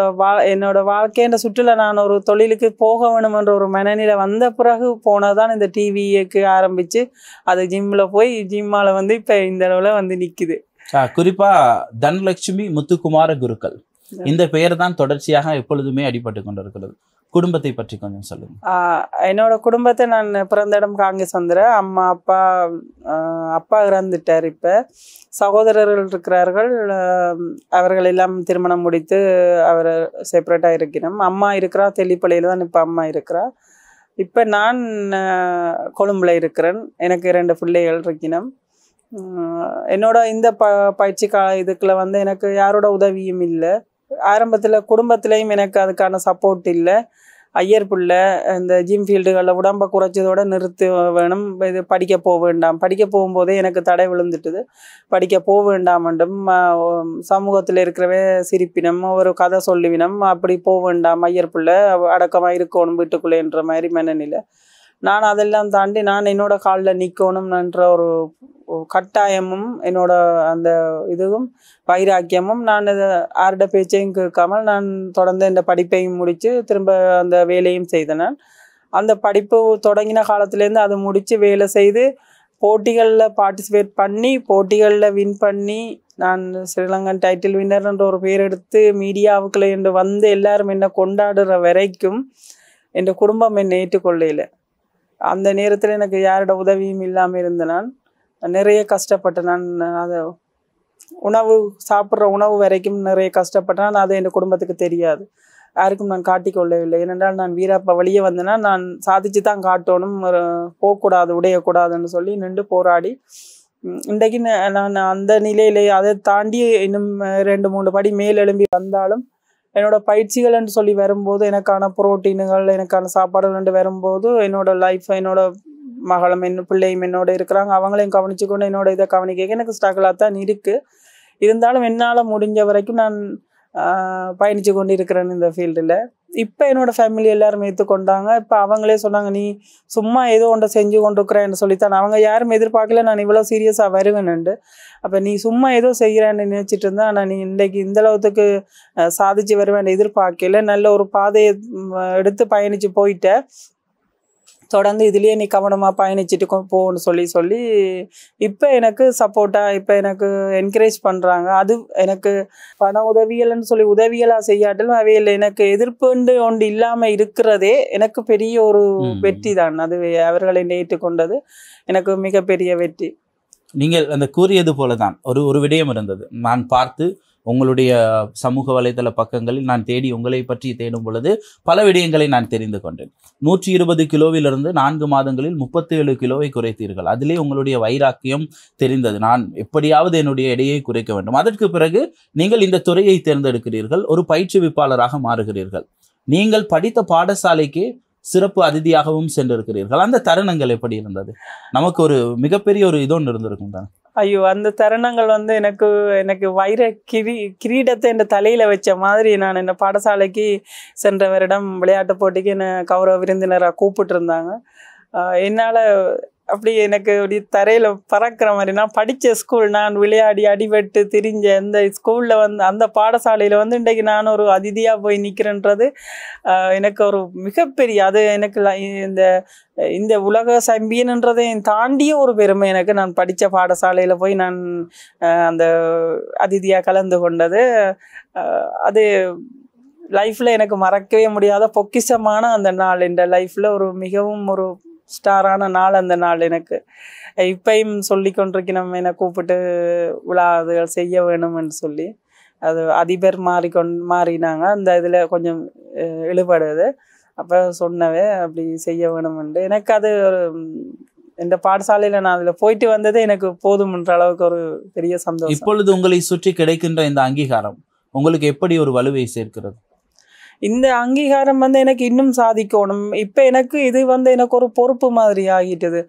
வாழ்க்கைன்ற சுற்றுலா நான் ஒரு தொழிலுக்கு போக வேணும் என்ற ஒரு மனநிலை வந்த பிறகு போனதான் இந்த டிவிக்கு ஆரம்பித்து அது ஜிம்மில் போய் ஜிம்மால் வந்து இப்போ இந்த அளவில் வந்து நிற்குது. குறிப்பாக தனலட்சுமி முத்துக்குமார குருக்கள் இந்த பெயர் தான் தொடர்ச்சியாக எப்பொழுதுமே அடிபட்டு கொண்டிருக்கிறது. குடும்பத்தை பற்றி கொஞ்சம் சொல்லுங்க. என்னோட குடும்பத்தை நான் பிறந்த இடம் காங்கேசந்திரம். அம்மா அப்பா இறந்துட்டார். இப்போ சகோதரர்கள் இருக்கிறார்கள். அவர்கள் எல்லாம் திருமணம் முடித்து அவர் செப்பரேட்டாக இருக்கிறோம். அம்மா இருக்கிறா தெல்லிப்பள்ளியில் தான் இப்போ அம்மா இருக்கிறா. இப்போ நான் கொழும்புல இருக்கிறேன். எனக்கு 2 பிள்ளைகள் இருக்கணும். என்னோட இந்த பயிற்சி இதுக்குள்ள வந்து எனக்கு யாரோட உதவியும் இல்லை. ஆரம்பத்தில் குடும்பத்திலையும் எனக்கு அதுக்கான சப்போர்ட் இல்லை. ஐயர் பிள்ளை இந்த ஜிம் ஃபீல்டுகளில் உடம்பை குறைச்சதோடு நிறுத்த வேணும், இது படிக்க போக வேண்டாம். படிக்க போகும்போதே எனக்கு தடை விழுந்துட்டுது. படிக்க போக வேண்டாம் என்றும் சமூகத்தில் இருக்கிறவே சிரிப்பினம், ஒரு கதை சொல்லுவினம், அப்படி போக வேண்டாம், ஐயர் பிள்ளை அடக்கமாக இருக்கணும் வீட்டுக்குள்ளேன்ற மாதிரி மனநிலை. நான் அதெல்லாம் தாண்டி நான் என்னோட காலில் நிற்கணும்ன்ற ஒரு கட்டாயமும் என்னோட அந்த இதுவும் வைராக்கியமும் நான் யாரோட பேச்சையும் கேட்காமல் நான் தொடர்ந்து இந்த படிப்பையும் முடித்து திரும்ப அந்த வேலையும் செய்தேன். நான் அந்த படிப்பு தொடங்கின காலத்துலேருந்து அதை முடித்து வேலை செய்து போட்டிகளில் பார்ட்டிசிபேட் பண்ணி போட்டிகளில் வின் பண்ணி நான் ஸ்ரீலங்கன் டைட்டில் வின்னர்ன்ற ஒரு பேர் எடுத்து மீடியாவுக்குள்ளே என்று வந்து எல்லாரும் என்னை கொண்டாடுற வரைக்கும் என் குடும்பம் என்னை ஏற்றுக்கொள்ளையில். அந்த நேரத்தில் எனக்கு யாரோட உதவியும் இல்லாமல் இருந்த நான் நிறைய கஷ்டப்பட்டேன். நான் அதை சாப்பிட்ற உணவு வரைக்கும் நிறைய கஷ்டப்பட்டேன். அது என் குடும்பத்துக்கு தெரியாது, யாருக்கும் நான் காட்டிக்கொள்ளவில்லை. ஏனென்றால் நான் வீரப்பா வெளியே வந்தேன்னா நான் சாதிச்சு தான் காட்டணும், போகக்கூடாது, உடையக்கூடாதுன்னு சொல்லி நின்று போராடி இன்றைக்கு நான் அந்த நிலையிலே அதை தாண்டி இன்னும் 2-3 படி மேல் எழும்பி வந்தாலும் என்னோட பயிற்சிகள் என்று சொல்லி வரும்போது எனக்கான புரோட்டீனுகள் எனக்கான சாப்பாடுகள் என்று வரும்போது என்னோட லைஃப் என்னோட மகளும் பிள்ளையும் என்னோட இருக்கிறாங்க, அவங்களையும் கவனிச்சு கொண்டு என்னோட இதை கவனிக்க எனக்கு ஸ்ட்ரகிளாக தான் இருக்குது. இருந்தாலும் என்னால் முடிஞ்ச வரைக்கும் நான் பயணித்து கொண்டு இருக்கிறேன் இந்த ஃபீல்டில். இப்போ என்னோடய ஃபேமிலி எல்லாரும் ஏற்றுக்கொண்டாங்க. இப்போ அவங்களே சொன்னாங்க, நீ சும்மா ஏதோ ஒன்றை செஞ்சு கொண்டு இருக்கிறேன்னு சொல்லித்தான். அவங்க யாரும் எதிர்பார்க்கல நான் இவ்வளோ சீரியஸாக வருவேன்னுண்டு. அப்போ நீ சும்மா ஏதோ செய்கிறேன்னு நினச்சிட்டு இருந்தா, ஆனால் நீ இன்றைக்கு இந்தளவுக்கு சாதிச்சு வருவேன் எதிர்பார்க்கல. நல்ல ஒரு பாதையை எடுத்து பயணித்து போயிட்ட, தொடர்ந்து இதுலேயே நீ கவனமாக பயணிச்சுட்டு போகணும்னு சொல்லி இப்போ எனக்கு சப்போர்ட்டாக இப்போ எனக்கு என்கரேஜ் பண்ணுறாங்க. அது எனக்கு பண உதவிகள்னு சொல்லி உதவிகளாக செய்யாட்டாலும் அவையில் எனக்கு எதிர்ப்புண்டு ஒன்று இல்லாமல் இருக்கிறதே எனக்கு பெரிய ஒரு வெற்றி தான். அது அவர்களை ஏற்றுக்கொண்டது எனக்கு மிகப்பெரிய வெற்றி. நீங்கள் அந்த கூறியது போல தான் ஒரு விடயம் இருந்தது. நான் பார்த்து உங்களுடைய சமூக வலைதள பக்கங்களில் நான் தேடி உங்களை பற்றி தேடும் பொழுது பல விடயங்களை நான் தெரிந்து கொண்டேன். 120 கிலோவிலிருந்து 4 மாதங்களில் 37 கிலோவை குறைத்தீர்கள். அதிலே உங்களுடைய வைராக்கியம் தெரிந்தது. நான் எப்படியாவது என்னுடைய எடையை குறைக்க வேண்டும். அதற்கு பிறகு நீங்கள் இந்த துறையை தேர்ந்தெடுக்கிறீர்கள், ஒரு பயிற்றுவிப்பாளராக மாறுகிறீர்கள். நீங்கள் படித்த பாடசாலைக்கு சிறப்பு அதிதியாகவும் சென்றிருக்கிறீர்கள். அந்த தருணங்கள் எப்படி இருந்தது? நமக்கு ஒரு மிகப்பெரிய ஒரு இதொன்று இருந்திருக்கும் தான். ஐயோ, அந்த தருணங்கள் வந்து எனக்கு வைர கிரீடத்தை என் தலையில வச்ச மாதிரி. நான் என்ன பாடசாலைக்கு சென்ற வருடம் விளையாட்டு போட்டிக்கு என்னை கௌரவ விருந்தினராக கூப்பிட்டு இருந்தாங்க. என்னால் அப்படி எனக்கு அப்படி தரையில் பறக்கிற மாதிரி நான் படித்த ஸ்கூல், நான் விளையாடி அடிபட்டு திரிஞ்ச அந்த ஸ்கூலில் வந்து அந்த பாடசாலையில் வந்து இன்றைக்கு நான் ஒரு அதிதியாக போய் நிற்கிறேன்றது எனக்கு ஒரு மிகப்பெரிய, அது எனக்கு இந்த உலக சாம்பியன்ன்றதை தாண்டிய ஒரு பெருமை எனக்கு. நான் படித்த பாடசாலையில் போய் நான் அந்த அதிதியாக கலந்து கொண்டது, அது லைஃப்பில் எனக்கு மறக்கவே முடியாத பொக்கிஷமான அந்த நாள். இந்த லைஃப்பில் ஒரு மிகவும் ஒரு ஸ்டாரான நாள் அந்த நாள் எனக்கு. இப்பயும் சொல்லி கொண்டிருக்கணும் என்னை கூப்பிட்டு விழாதுகள் செய்ய வேணும்னு சொல்லி. அது அதிபர் மாறினாங்க, அந்த இதில் கொஞ்சம் இழுபடுது. அப்போ சொன்னவே அப்படி செய்ய வேணும்ண்டு எனக்கு அது ஒரு இந்த பாடசாலையில் நான் அதில் போயிட்டு வந்தது எனக்கு போதும்ன்ற அளவுக்கு ஒரு பெரிய சந்தோஷம். இப்பொழுது உங்களை சுற்றி கிடைக்கின்ற இந்த அங்கீகாரம் உங்களுக்கு எப்படி ஒரு வலுவை சேர்க்கிறது? இந்த அங்கீகாரம் எனக்கு இன்னும் சாதிக்கணும். இப்போ எனக்கு இது எனக்கு ஒரு பொறுப்பு மாதிரி ஆகிட்டுது.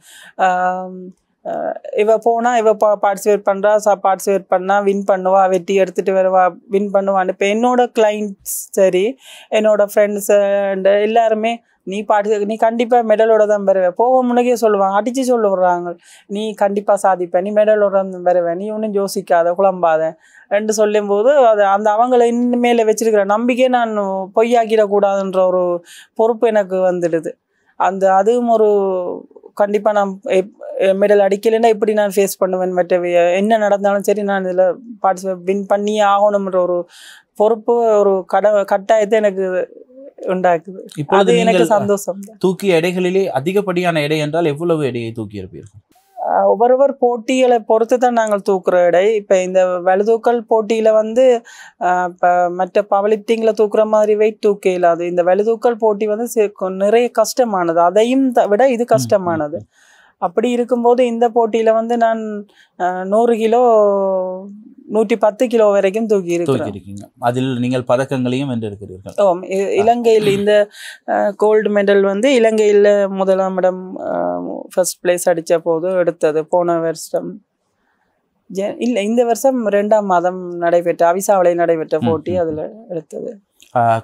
இவ போனால் இவ பார்ட்டிசிபேட் பண்ணுறா, பார்ட்டிசிபேட் பண்ணால் வின் பண்ணுவா, வெட்டி எடுத்துகிட்டு வருவா, வின் பண்ணுவான்னு. இப்போ என்னோட கிளைண்ட்ஸ் சரி, என்னோட ஃப்ரெண்ட்ஸு அண்ட் எல்லாருமே நீ கண்டிப்பாக மெடலோட தான் பெறுவேன். போக முன்னக்கே சொல்லுவாங்க, அடித்து சொல்லுறாங்க, நீ கண்டிப்பாக சாதிப்பேன், நீ மெடலோட தான் பெறுவேன், நீ ஒன்றும் யோசிக்காத குழம்பாத என்று சொல்லும்போது அது அந்த அவங்கள இனிமேல் வச்சிருக்கிற நம்பிக்கையை நான் பொய்யாக்கிடக்கூடாதுன்ற ஒரு பொறுப்பு எனக்கு வந்துடுது. அதுவும் ஒரு கண்டிப்பாக நான் மெடல் அடிக்கலைன்னா இப்படி நான் ஃபேஸ் பண்ணுவேன், மற்ற என்ன நடந்தாலும் சரி நான் இதில் பார்ட்டிசிபேட் வின் பண்ணியே ஆகணும்ன்ற ஒரு பொறுப்பு, ஒரு கட்டாயத்தை எனக்கு உண்டாக்குது. இப்பொழுது எனக்கு சந்தோஷம். தூக்கிய எடைகளிலே அதிகப்படியான எடை என்றால் எவ்வளவு எடையை தூக்கி இருப்பீர்கள்? ஒவ்வொருவர் போட்டிகளை பொறுத்து தான் நாங்கள் தூக்குற எடை. இப்போ இந்த வலுதூக்கல் போட்டியில் இப்போ மற்ற பவர் லிஃப்டிங்கில் தூக்குற மாதிரி வெயிட் தூக்க இல்லாது. இந்த வலுதூக்கல் போட்டி நிறைய கஷ்டமானது, அதையும் விட இது கஷ்டமானது. அப்படி இருக்கும்போது இந்த போட்டியில் நான் 100 கிலோ 110 கிலோ வரைக்கும் தூக்கி இருக்கீங்க. அதில் நீங்கள் பதக்கங்களையும் வென்றிருக்கிறீர்கள். இலங்கையில் இந்த கோல்டு மெடல் இலங்கையில் 1ஆம் இடம் ஃபர்ஸ்ட் பிளேஸ் அடித்த போது எடுத்தது. போன வருஷம் இல்லை, இந்த வருஷம் 2ஆம் மாதம் நடைபெற்ற அவிசாவளை நடைபெற்ற போட்டி அதில் எடுத்தது.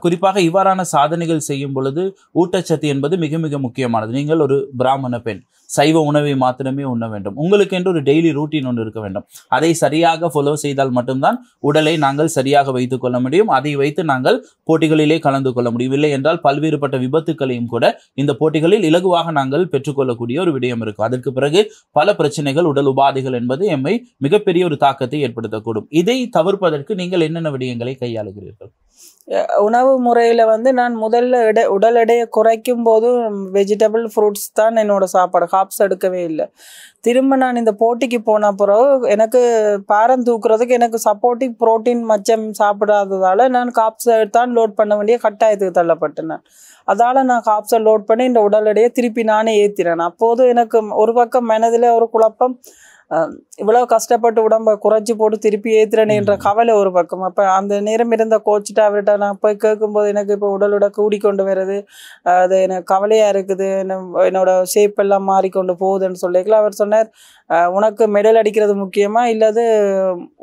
குறிப்பாக இவ்வாறான சாதனைகள் செய்யும் பொழுது ஊட்டச்சத்து என்பது மிக மிக முக்கியமானது. நீங்கள் ஒரு பிராமண பெண், சைவ உணவை மாத்திரமே உண்ண வேண்டும். உங்களுக்கு என்று ஒரு டெய்லி ரூட்டீன் ஒன்று இருக்க வேண்டும். அதை சரியாக ஃபாலோ செய்தால் மட்டும்தான் உடலை நாங்கள் சரியாக வைத்துக் கொள்ள முடியும். அதை வைத்து நாங்கள் போட்டிகளிலே கலந்து கொள்ள முடியும். இல்லை என்றால் பல்வேறுபட்ட விபத்துக்களையும் கூட இந்த போட்டிகளில் இலகுவாக நாங்கள் பெற்றுக்கொள்ளக்கூடிய ஒரு விடயம் இருக்கும். அதற்கு பிறகு பல பிரச்சனைகள், உடல் உபாதைகள் என்பது எம்மை மிகப்பெரிய ஒரு தாக்கத்தை ஏற்படுத்தக்கூடும். இதை தவிர்ப்பதற்கு நீங்கள் என்னென்ன விடயங்களை கையாளுகிறீர்கள்? உணவு முறையில் நான் முதல்ல உடல் எடையை குறைக்கும் போது வெஜிடபிள் ஃப்ரூட்ஸ் தான் என்னோட சாப்பாடு, காப்ஸ் எடுக்கவே இல்லை. திரும்ப நான் இந்த போட்டிக்கு போன பிறகு எனக்கு பாரம் தூக்குறதுக்கு எனக்கு சப்போர்ட்டிவ் புரோட்டீன் மச்சம் சாப்பிடாததால் நான் காப்ஸை தான் லோட் பண்ண வேண்டிய கட்டாயத்துக்கு தள்ளப்பட்டேன். அதால் நான் காப்ஸை லோட் பண்ணி இந்த உடல் எடையை திருப்பி நானே ஏற்றினேன். அப்போது எனக்கு ஒரு பக்கம் மனதில் ஒரு குழப்பம், இவ்வளோ கஷ்டப்பட்டு உடம்பை குறைச்சி போட்டு திருப்பி ஏற்றுறேன்ற கவலை ஒரு பக்கம். அப்போ அந்த நேரம் இருந்த கோச்சிட்டு அவர்கிட்ட நான் போய் கேட்கும்போது எனக்கு இப்போ உடலோட கூடி கொண்டு வருது, அது எனக்கு கவலையாக இருக்குது, என்னோட ஷேப் எல்லாம் மாறிக்கொண்டு போகுதுன்னு சொல்லிக்கலாம். அவர் சொன்னார், உனக்கு மெடல் அடிக்கிறது முக்கியமா இல்லது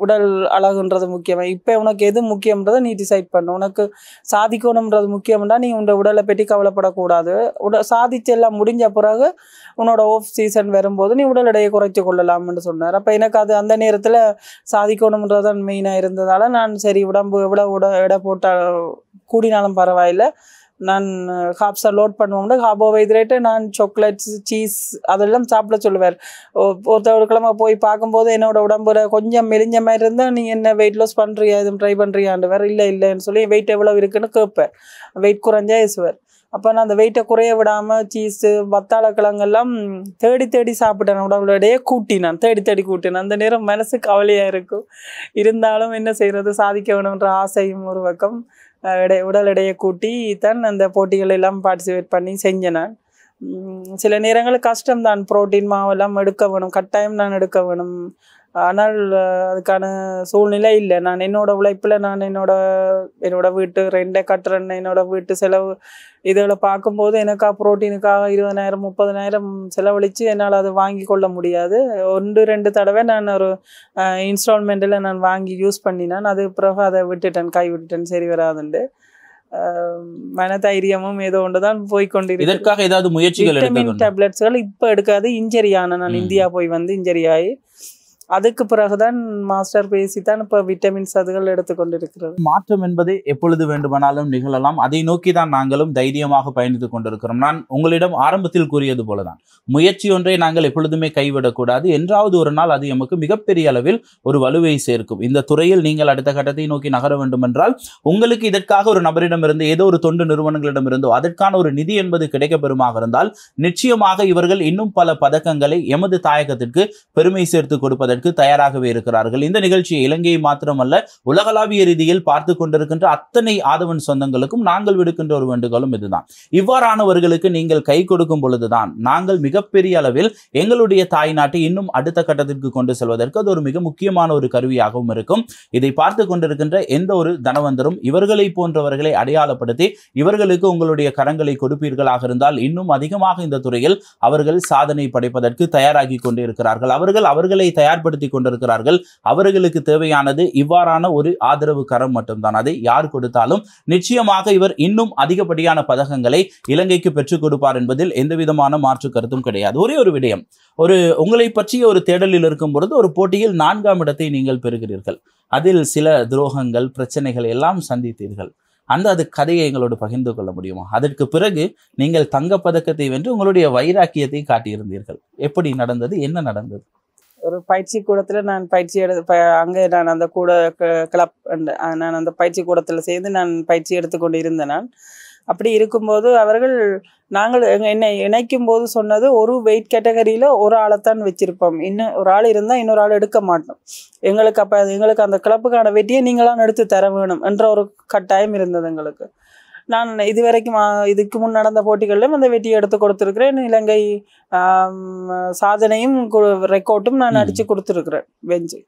உடல் அழகுன்றது முக்கியமா, இப்போ உனக்கு எது முக்கியன்றதை நீ டிசைட் பண்ணு. உனக்கு சாதிக்கணுன்றது முக்கியம்னா நீ உன்னோட உடலை பற்றி கவலைப்படக்கூடாது. சாதிச்சு எல்லாம் முடிஞ்ச பிறகு உன்னோட ஆஃப் சீசன் வரும்போது நீ உடல் எடையை குறைச்சி கொள்ளலாம்னு சொன்னார். அப்போ எனக்கு அது அந்த நேரத்தில் சாதிக்கணுன்றதான் மெயினாக இருந்ததால் நான் சரி, உடம்பு எவ்வளோ எடை போட்டால் கூடினாலும் பரவாயில்லை, நான் காப்ஸை லோட் பண்ணுவோம்னா கார்போஹைட்ரேட்டு நான் சாக்லேட்ஸ் சீஸ் அதெல்லாம் சாப்பிட சொல்லுவார். ஒரு கிழமை போய் பார்க்கும்போது என்னோட உடம்புல கொஞ்சம் மெலிஞ்ச மாதிரி இருந்தால் நீ என்ன வெயிட் லாஸ் பண்ணுறியா, எதுவும் ட்ரை பண்ணுறியான்னு வேறு இல்லைன்னு சொல்லி வெயிட் எவ்வளோ இருக்குன்னு கேட்பேன். வெயிட் குறைஞ்சா ஏசுவார். அப்போ நான் அந்த வெயிட்டை குறைய விடாமல் சீஸு வத்தாள கிழங்கெல்லாம் தேடி சாப்பிட்டேன். உடம்புடைய நான் தேடி கூட்டினேன். அந்த நேரம் மனசு கவலையாக இருக்கும். இருந்தாலும் என்ன செய்கிறது, சாதிக்க வேணுன்ற ஆசையும் ஒரு பக்கம். உடல் எடையை கூட்டி தான் அந்த போட்டிகள் எல்லாம் பார்ட்டிசிபேட் பண்ணி செஞ்சேன். நான் சில நேரங்கள் கஷ்டம்தான், புரோட்டீன் மாவெல்லாம் எடுக்க வேணும், கட்டாயம் நான் எடுக்க வேணும். ஆனால் அதுக்கான சூழ்நிலை இல்லை. நான் என்னோட உழைப்பில் நான் என்னோட வீட்டு ரெண்டை கட்டுறேன், என்னோட வீட்டு செலவு இதில் பார்க்கும்போது எனக்கா புரோட்டீனுக்காக 20,000 30,000 செலவழித்து என்னால் அதை வாங்கி கொள்ள முடியாது. 1-2 தடவை நான் ஒரு இன்ஸ்டால்மெண்ட்டில் நான் வாங்கி யூஸ் பண்ணினேன். அது பிறகு அதை கைவிட்டுட்டேன், சரி வராதுண்டு. மனதைரியமும் ஏதோ ஒன்று தான் போய்கொண்டிருக்கு. இதற்காக ஏதாவது முயற்சிகள், விட்டமின் டேப்லெட்ஸ்கள் இப்போ எடுக்காது. இன்ஜரி ஆன நான் இந்தியா போய் இன்ஜரி ஆகி அதுக்கு பிறகுதான் மாஸ்டர் பேசித்தான் இப்போ விட்டமின் சதுகள் எடுத்துக்கொண்டிருக்கிறது. மாற்றம் என்பது எப்பொழுது வேண்டுமானாலும் நிகழலாம். அதை நோக்கி தான் நாங்களும் தைரியமாக பயணித்துக் கொண்டிருக்கிறோம். நான் உங்களிடம் ஆரம்பத்தில் கூறியது போலதான், முயற்சி ஒன்றை நாங்கள் எப்பொழுதுமே கைவிடக்கூடாது. என்றாவது ஒரு நாள் அது எமக்கு மிகப்பெரிய அளவில் ஒரு வலுவை சேர்க்கும். இந்த துறையில் நீங்கள் அடுத்த கட்டத்தை நோக்கி நகர வேண்டும் என்றால் உங்களுக்கு இதற்காக ஒரு நபரிடமிருந்து ஏதோ ஒரு தொண்டு நிறுவனங்களிடமிருந்தோ அதற்கான ஒரு நிதி என்பது கிடைக்கப்பெறுமாக இருந்தால் நிச்சயமாக இவர்கள் இன்னும் பல பதக்கங்களை எமது தாயகத்திற்கு பெருமை சேர்த்து கொடுப்பதற்கு தயாராகவே இருக்கிறார்கள். இந்த நிகழ்ச்சியை இலங்கையை மாத்திரமல்ல உலகளாவிய ரீதியில் பார்த்து கொண்டிருக்கின்ற அத்தனை ஆதவன் சொந்தங்களுக்கும் நாங்கள் விடுக்கின்ற ஒரு வேண்டுகோளும் இதுதான். இவ்வாறானவர்களுக்கு நீங்கள் கை கொடுக்கும் பொழுதுதான் நாங்கள் மிகப்பெரிய அளவில் எங்களுடைய தாய் நாட்டை இன்னும் அடுத்த கட்டத்திற்கு கொண்டு செல்வதற்கு அது ஒரு மிக முக்கியமான ஒரு கருவியாகவும் இருக்கும். இதை பார்த்து கொண்டிருக்கின்ற எந்த ஒரு தனவந்தரும் இவர்களை போன்றவர்களை அடையாளப்படுத்தி இவர்களுக்கு உங்களுடைய கரங்களை கொடுப்பீர்களாக இருந்தால் இன்னும் அதிகமாக இந்த துறையில் அவர்கள் சாதனை படைப்பதற்கு தயாராகி கொண்டு இருக்கிறார்கள். அவர்களை தயார்படுத்தி கொண்டிருக்கிறார்கள். அவர்களுக்கு தேவையானது இவ்வாறான ஒரு ஆதரவு கரம் மட்டும்தான். அதை யார் கொடுத்தாலும் நிச்சயமாக இவர் இன்னும் அதிகப்படியான பதக்கங்களை இலங்கைக்கு பெற்றுக் கொடுப்பார் என்பதில் எந்த விதமான மாற்று கருத்தும் கிடையாது. ஒரே ஒரு விடயம், உங்களை பற்றிய ஒரு தேடலில் இருக்கும் பொழுது ஒரு போட்டியில் 4ஆம் இடத்தை நீங்கள் பெறுகிறீர்கள். அதில் சில துரோகங்கள் பிரச்சனைகள் எல்லாம் சந்தித்தீர்கள். அது கதையை எங்களோடு பகிர்ந்து கொள்ள முடியுமா? அதற்கு பிறகு நீங்கள் தங்கப்பதக்கத்தை வென்று உங்களுடைய வைராக்கியத்தை காட்டியிருந்தீர்கள். எப்படி நடந்தது? என்ன நடந்தது? ஒரு பயிற்சி கூடத்துல நான் பயிற்சி அங்கே நான் அந்த கூட கிளப் நான் அந்த பயிற்சி கூடத்துல சேர்ந்து நான் பயிற்சி எடுத்துக்கொண்டு இருந்தேன். நான் அப்படி இருக்கும்போது அவர்கள் நாங்கள் என்னை இணைக்கும் போது சொன்னது, ஒரு வெயிட் கேட்டகரியில ஒரு ஆளைத்தான் வச்சிருப்போம், இன்னும் ஒரு ஆள் இருந்தால் இன்னொரு ஆள் எடுக்க மாட்டோம், எங்களுக்கு அப்போ எங்களுக்கு அந்த கிளப்புக்கான வெட்டியை நீங்களாம் எடுத்து தர வேணும் என்ற ஒரு கட்டாயம் இருந்தது எங்களுக்கு. நான் இதுவரைக்கும் இதுக்கு முன் நடந்த போட்டிகளிலும் அந்த வெட்டியை எடுத்து கொடுத்துருக்கிறேன். இலங்கை சாதனையும் ரெக்கார்டும் நான் அடித்து கொடுத்துருக்குறேன் பெஞ்சு.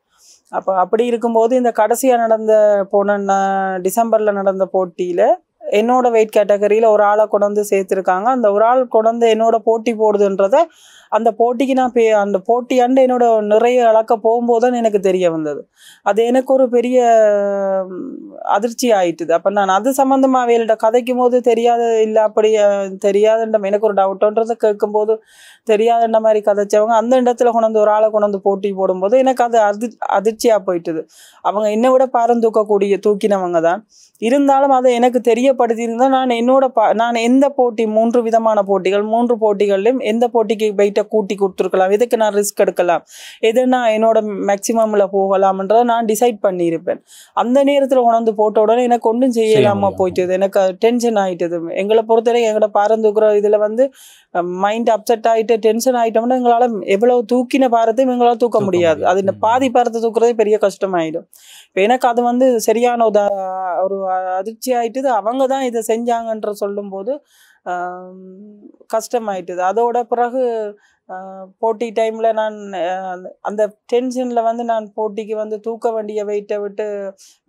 அப்போ அப்படி இருக்கும்போது இந்த கடைசியாக நடந்த போன டிசம்பரில் நடந்த போட்டியில் என்னோட வெயிட் கேட்டகரியில் ஒரு ஆளை கொண்டு சேர்த்துருக்காங்க. அந்த ஒரு ஆள் கொண்டு என்னோட போட்டி போடுதுன்றத அந்த போட்டிக்கு நான் அந்த போட்டியாண்டு என்னோட நிறைய அளக்க போகும்போது தான் எனக்கு தெரிய வந்தது. அது எனக்கு ஒரு பெரிய அதிர்ச்சி ஆயிட்டுது. அப்போ நான் அது சம்மந்தமாக அவையில்ட கதைக்கும் போது தெரியாத இல்லை அப்படி தெரியாதுன்ற எனக்கு ஒரு டவுட்டுன்றதை கேட்கும்போது தெரியாதுன்ற மாதிரி கதைச்சவங்க அந்த இடத்துல கொண்டு ஒரு ஆளை கொண்டு போட்டி போடும்போது எனக்கு அது அதிர்ச்சியாக போயிட்டுது. அவங்க என்னை விட பாரம் தூக்கினவங்க தான். இருந்தாலும் அதை எனக்கு தெரியப்படுத்தியிருந்தால் நான் எந்த போட்டி 3 விதமான போட்டிகள் 3 போட்டிகள்லையும் எந்த போட்டிக்கு வெயிட்டை கூட்டி கொடுத்துருக்கலாம், எதுக்கு நான் ரிஸ்க் எடுக்கலாம், எது நான் என்னோட மேக்சிமமில் போகலாம்ன்றதை நான் டிசைட் பண்ணியிருப்பேன். அந்த நேரத்தில் கொண்டு போட்ட உடனே எனக்கு ஒன்றும் செய்யலாமா போயிட்டுது. எனக்கு டென்ஷன் ஆகிட்டுது. எங்களை பொறுத்தவரை எங்களோட பாரம் தூக்குற இதில் மைண்ட் அப்செட் ஆகிட்டு டென்ஷன் ஆகிட்டோம்னா எங்களால் எவ்வளவு தூக்கின பாரத்தையும் எங்களால் தூக்க முடியாது. அது இந்த பாதி பாரத்தை தூக்குறதே பெரிய கஷ்டமாயிடும். இப்போ எனக்கு அது சரியான ஒரு அதிர்ச்சி ஆயிட்டுது. அவங்க தான் இதை செஞ்சாங்கன்ற சொல்லும்போது கஷ்டமாயிட்டுது. அதோட பிறகு போட்டி டைமில் நான் அந்த டென்ஷனில் நான் போட்டிக்கு தூக்க வேண்டிய வெயிட்டை விட்டு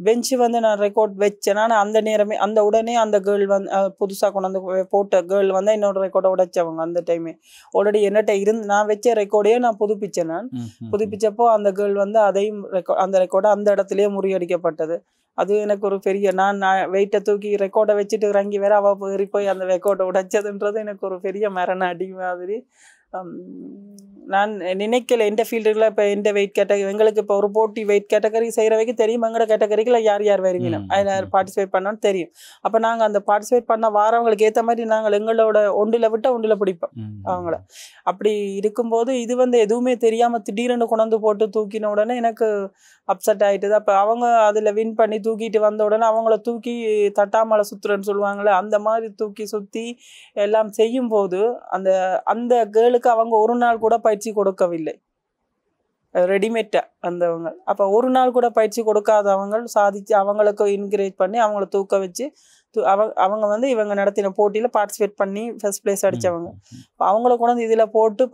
பெஞ்சு நான் ரெக்கார்ட் வச்சேன். ஆனால் அந்த நேரமே உடனே அந்த கேர்ள் புதுசாக கொண்டு போட்ட கேர்ள் என்னோட ரெக்கார்டை உடைச்சவங்க. அந்த டைமே ஆல்ரெடி என்னட்ட நான் வச்ச ரெக்கார்டையே நான் புதுப்பிச்சேன். நான் புதுப்பிச்சப்போ அந்த கேர்ள் அதையும் அந்த ரெக்கார்டை அந்த இடத்துலயே முறியடிக்கப்பட்டது. அது எனக்கு ஒரு பெரிய நான் வெயிட்டை தூக்கி ரெக்கார்டை வச்சுட்டு இறங்கி வேற அவள் ஏறி போய் அந்த ரெக்கார்டை உடைச்சதுன்றது எனக்கு ஒரு பெரிய மரண அடி மாதிரி. நான் நினைக்கல எந்த ஃபீல்டுல இப்போ எந்த வெயிட் கேட்டகரி எங்களுக்கு இப்போ ஒரு போட்டி வெயிட் கேட்டகரி செய்கிறவைக்கு தெரியும் எங்களோட கேட்டகரிக்குள்ள யார் யார் வருவீங்க அதில் பார்ட்டிசிபேட் பண்ணோன்னு தெரியும். அப்போ நாங்கள் அந்த பார்ட்டிசிபேட் பண்ண வாரவங்களுக்கு ஏற்ற மாதிரி நாங்கள் எங்களோட ஒன்றில் விட்டு ஒன்றில் பிடிப்போம் அவங்கள. அப்படி இருக்கும்போது இது எதுவுமே தெரியாமல் திடீர்னு கொண்டு போட்டு தூக்கின உடனே எனக்கு அப்செட் ஆகிட்டுது. அப்போ அவங்க அதில் வின் பண்ணி தூக்கிட்டு வந்த உடனே அவங்கள தூக்கி தட்டாமலை சுற்றுறன்னு சொல்லுவாங்களே அந்த மாதிரி தூக்கி சுற்றி எல்லாம் செய்யும்போது அந்த கேர்ளுக்கு அவங்க ஒரு நாள் கூட பயிற்சி கொடுக்கவில்லை, ரெடிமேட்டா வந்தவங்க. அப்போ ஒரு நாள் கூட பயிற்சி கொடுக்காதவங்க சாதிச்சு அவங்களுக்கு என்கரேஜ் பண்ணி அவங்கள தூக்க வச்சு அவங்க இவங்க நடத்தின போட்டியில் பார்ட்டிசிபேட் பண்ணி ஃபர்ஸ்ட் பிளேஸ் அடித்தவங்க. அவங்கள கொண்டு இதில் போட்டு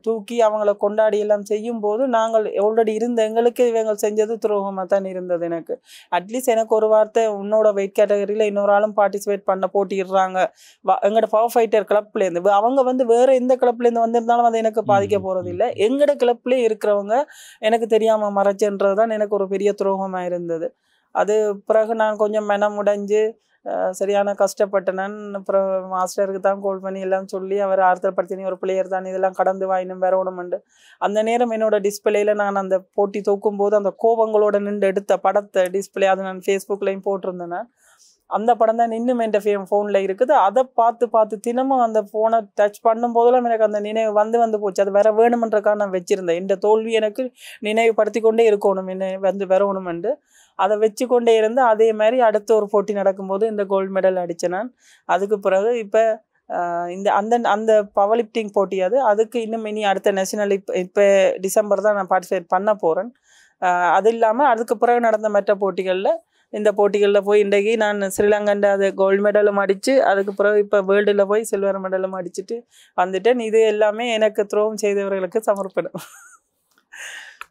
தூக்கி அவங்கள கொண்டாடி எல்லாம் செய்யும்போது நாங்கள் ஆல்ரெடி எங்களுக்கு இவங்க செஞ்சது துரோகமாக தான் இருந்தது. எனக்கு அட்லீஸ்ட் எனக்கு ஒரு வார்த்தை உன்னோட வெயிட் கேட்டகரியில் இன்னொரு ஆளும் பார்ட்டிசிபேட் பண்ண போட்டிடுறாங்க எங்களோட பவர் ஃபைட்டர் கிளப்லேருந்து அவங்க வேற எந்த கிளப்லேருந்து வந்திருந்தாலும் அது எனக்கு பாதிக்க போகிறது இல்லை. எங்களோட கிளப்லேயே இருக்கிறவங்க எனக்கு தெரியாமல் மறைச்சுன்றது தான் எனக்கு ஒரு பெரிய துரோகமாக இருந்தது. அது பிறகு நான் கொஞ்சம் மனம் உடைஞ்சு சரியான கஷ்டப்பட்டேன் நான். அப்புறம் மாஸ்டருக்கு தான் கால் பண்ணி எல்லாம் சொல்லி அவர் ஆறுதல் படுத்தினி, ஒரு பிளேயர் தான், இதெல்லாம் கடந்து வாயினும் வரணும்ண்டு. அந்த நேரம் என்னோட டிஸ்பிளேயில் நான் அந்த போட்டி தூக்கும் போது அந்த கோபங்களோட நின்று எடுத்த படத்தை டிஸ்பிளே அது நான் ஃபேஸ்புக்லேயும் போட்டிருந்தேன். அந்த படம் தான் இன்னும் என் ஃபோனில் இருக்குது. அதை பார்த்து பார்த்து தினமும் அந்த ஃபோனை டச் பண்ணும் போதெல்லாம் எனக்கு அந்த நினைவு வந்து போச்சு. அது வேற வேணுமென்றக்காக நான் வச்சுருந்தேன். இந்த தோல்வி எனக்கு நினைவுபடுத்தி கொண்டே இருக்கணும், என்ன வந்து வரணுமெண்டு அதை வச்சு கொண்டே இருந்து அதே மாதிரி அடுத்த ஒரு போட்டி நடக்கும்போது இந்த கோல்டு மெடல் அடித்தேன் நான். அதுக்கு பிறகு இப்போ இந்த அந்த பவர் லிஃப்டிங் போட்டி அதுக்கு இன்னும் இனி அடுத்த நேஷனல் இப்போ டிசம்பர் தான் நான் பார்ட்டிசிபேட் பண்ண போகிறேன். அது இல்லாமல் அதுக்கு பிறகு நடந்த மற்ற போட்டிகளில் இந்த போட்டிகளில் போய் இன்றைக்கு நான் ஸ்ரீலங்கண்ட அது கோல்டு மெடலும் அடித்து அதுக்கு பிறகு இப்போ வேர்ல்டில் போய் சில்வர் மெடலும் அடிச்சுட்டு வந்துட்டேன். இது எல்லாமே எனக்கு துரோகம் செய்தவர்களுக்கு சமர்ப்பணம்.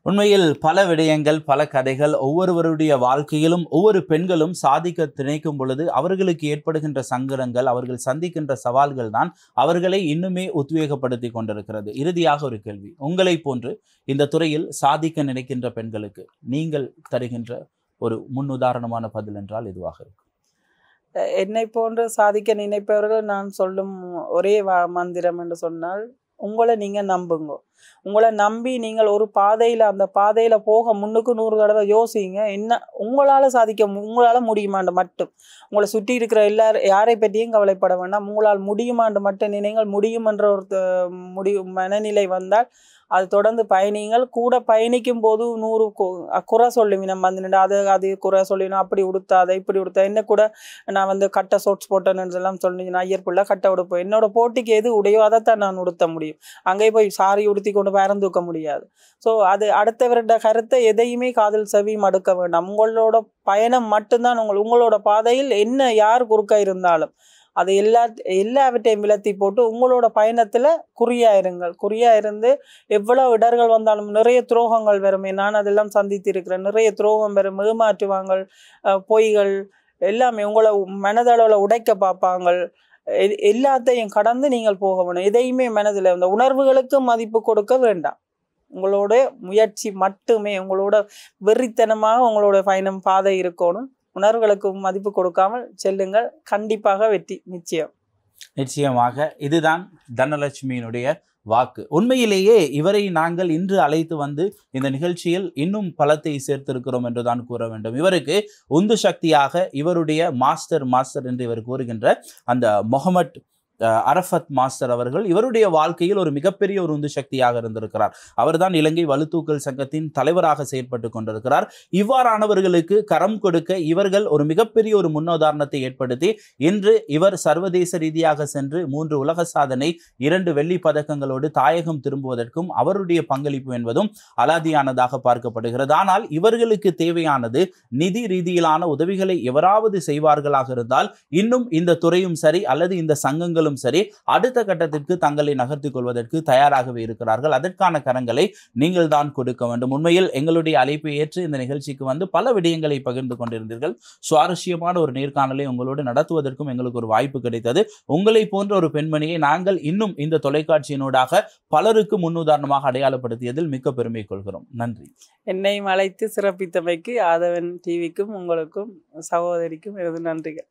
உண்மையில் பல விடயங்கள், பல கதைகள், ஒவ்வொருவருடைய வாழ்க்கையிலும் ஒவ்வொரு பெண்களும் சாதிக்க திணைக்கும் பொழுது அவர்களுக்கு ஏற்படுகின்ற சங்கடங்கள், அவர்கள் சந்திக்கின்ற சவால்கள் தான் அவர்களை இன்னுமே உத்வேகப்படுத்தி கொண்டிருக்கிறது. இறுதியாக ஒரு கேள்வி, உங்களை போன்று இந்த துறையில் சாதிக்க நினைக்கின்ற பெண்களுக்கு நீங்கள் தருகின்ற ஒரு முன்னுதாரணமான பதில் என்றால் எதுவாக இருக்கும்? என்னை போன்று சாதிக்க நினைப்பவர்கள் நான் சொல்லும் ஒரே மந்திரம் என்று சொன்னால், உங்களை நீங்கள் நம்புங்க. உங்களை நம்பி நீங்கள் ஒரு பாதையில் அந்த பாதையில் போக முன்னுக்கு 100 தடவை யோசிங்க. என்ன உங்களால் சாதிக்க உங்களால் முடியுமாண்டு மட்டும், உங்களை சுற்றி இருக்கிற யாரை பற்றியும் கவலைப்பட வேண்டாம். உங்களால் முடியுமாண்டு மட்டும் நினைங்கள். முடியும் என்ற ஒரு மனநிலை வந்தால் அது தொடர்ந்து பயணிங்கள். கூட பயணிக்கும் போது 100 குறை சொல்லுவேன். நம்ம வந்து அது குறை சொல்லினோம், அப்படி உடுத்தாத இப்படி உடுத்தா, என்ன கூட நான் வந்து கட்டை ஷோட்ஸ் போட்டேன்னு எல்லாம் சொன்னீங்கன்னா ஐயர் பிள்ளை கட்டை உடுப்போம். என்னோட போட்டிக்கு எது உடையோ அதைத்தான் நான் உடுத்த முடியும். அங்கே போய் சாரி உடுத்தி கொண்டு பேரம் தூக்க முடியாது. ஸோ அது அடுத்தவருடைய கருத்தை எதையுமே காதில் செவி மடுக்க வேண்டாம். உங்களோட பயணம் மட்டும்தான் உங்களோட பாதையில் என்ன யார் குறுக்க இருந்தாலும் அது எல்லாவற்றையும் விலத்தி போட்டு உங்களோட பயணத்தில் குறியா இருந்து எவ்வளோ இடர்கள் வந்தாலும் நிறைய துரோகங்கள் வரும். நான் அதெல்லாம் சந்தித்திருக்கிறேன். நிறைய துரோகம் வரும், ஏமாற்றுவாங்க, பொய்கள் எல்லாமே உங்களை மனதளவில் உடைக்க பார்ப்பாங்க. எல்லாத்தையும் கடந்து நீங்கள் போக வேணும். எதையுமே மனதில் இந்த உணர்வுகளுக்கு மதிப்பு கொடுக்க வேண்டாம். உங்களோட முயற்சி மட்டுமே, உங்களோட வெறித்தனமாக உங்களோட பயணம் பாதை இருக்கணும். உணர்வுகளுக்கு மதிப்பு கொடுக்காமல் செல்லுங்கள். கண்டிப்பாக வெற்றி நிச்சயம். நிச்சயமாக இதுதான் தனலட்சுமியினுடைய வாக்கு. உண்மையிலேயே இவரை நாங்கள் இன்று அழைத்து வந்து இந்த நிகழ்ச்சியில் இன்னும் பலத்தை சேர்த்திருக்கிறோம் என்றுதான் கூற வேண்டும். இவருக்கு உந்து சக்தியாக இவருடைய மாஸ்டர் என்று இவர் கூறுகின்ற அந்த முகமட் அரஃபத் மாஸ்டர் அவர்கள் இவருடைய வாழ்க்கையில் ஒரு மிகப்பெரிய ஒரு உந்து சக்தியாக இருந்திருக்கிறார். அவர்தான் இலங்கை வலுத்தூக்கல் சங்கத்தின் தலைவராக செயற்பட்டு கொண்டிருக்கிறார். இவ்வாறானவர்களுக்கு கரம் கொடுக்க இவர்கள் ஒரு மிகப்பெரிய ஒரு முன்னுதாரணத்தை ஏற்படுத்தி இன்று இவர் சர்வதேச ரீதியாக சென்று 3 உலக சாதனை, 2 வெள்ளி பதக்கங்களோடு தாயகம் திரும்புவதற்கும் அவருடைய பங்களிப்பு என்பதும் அலாதியானதாக பார்க்கப்படுகிறது. ஆனால் இவர்களுக்கு தேவையானது நிதி ரீதியிலான உதவிகளை எவராவது செய்வார்களாக இருந்தால் இன்னும் இந்த துறையும் சரி அல்லது இந்த சங்கங்களும் சரி அடுத்த கட்டத்திற்கு தங்களை நகர்த்திக் கொள்வதற்கு தயாராகவே இருக்கிறார்கள். அதற்கான கரங்களை நீங்கள் தான் கொடுக்க வேண்டும். உண்மையில் எங்களுடைய அழைப்பை ஏற்று இந்த நிகழ்ச்சிக்கு வந்து பல விடயங்களை பகிர்ந்து கொண்டிருந்தீர்கள். சுவாரஸ்யமான ஒரு நேர்காணலை உங்களோடு நடத்துவதற்கும் எங்களுக்கு ஒரு வாய்ப்பு கிடைத்தது. உங்களை போன்ற ஒரு பெண்மணியை நாங்கள் இன்னும் இந்த தொலைக்காட்சியினூடாக பலருக்கு முன்னுதாரணமாக அடையாளப்படுத்தியதில் மிக்க பெருமை கொள்கிறோம். நன்றி. என்னையும் அழைத்து சிறப்பித்தமைக்கு ஆதவன் டிவிக்கும் உங்களுக்கும் சகோதரிக்கும் எனது நன்றிகள்.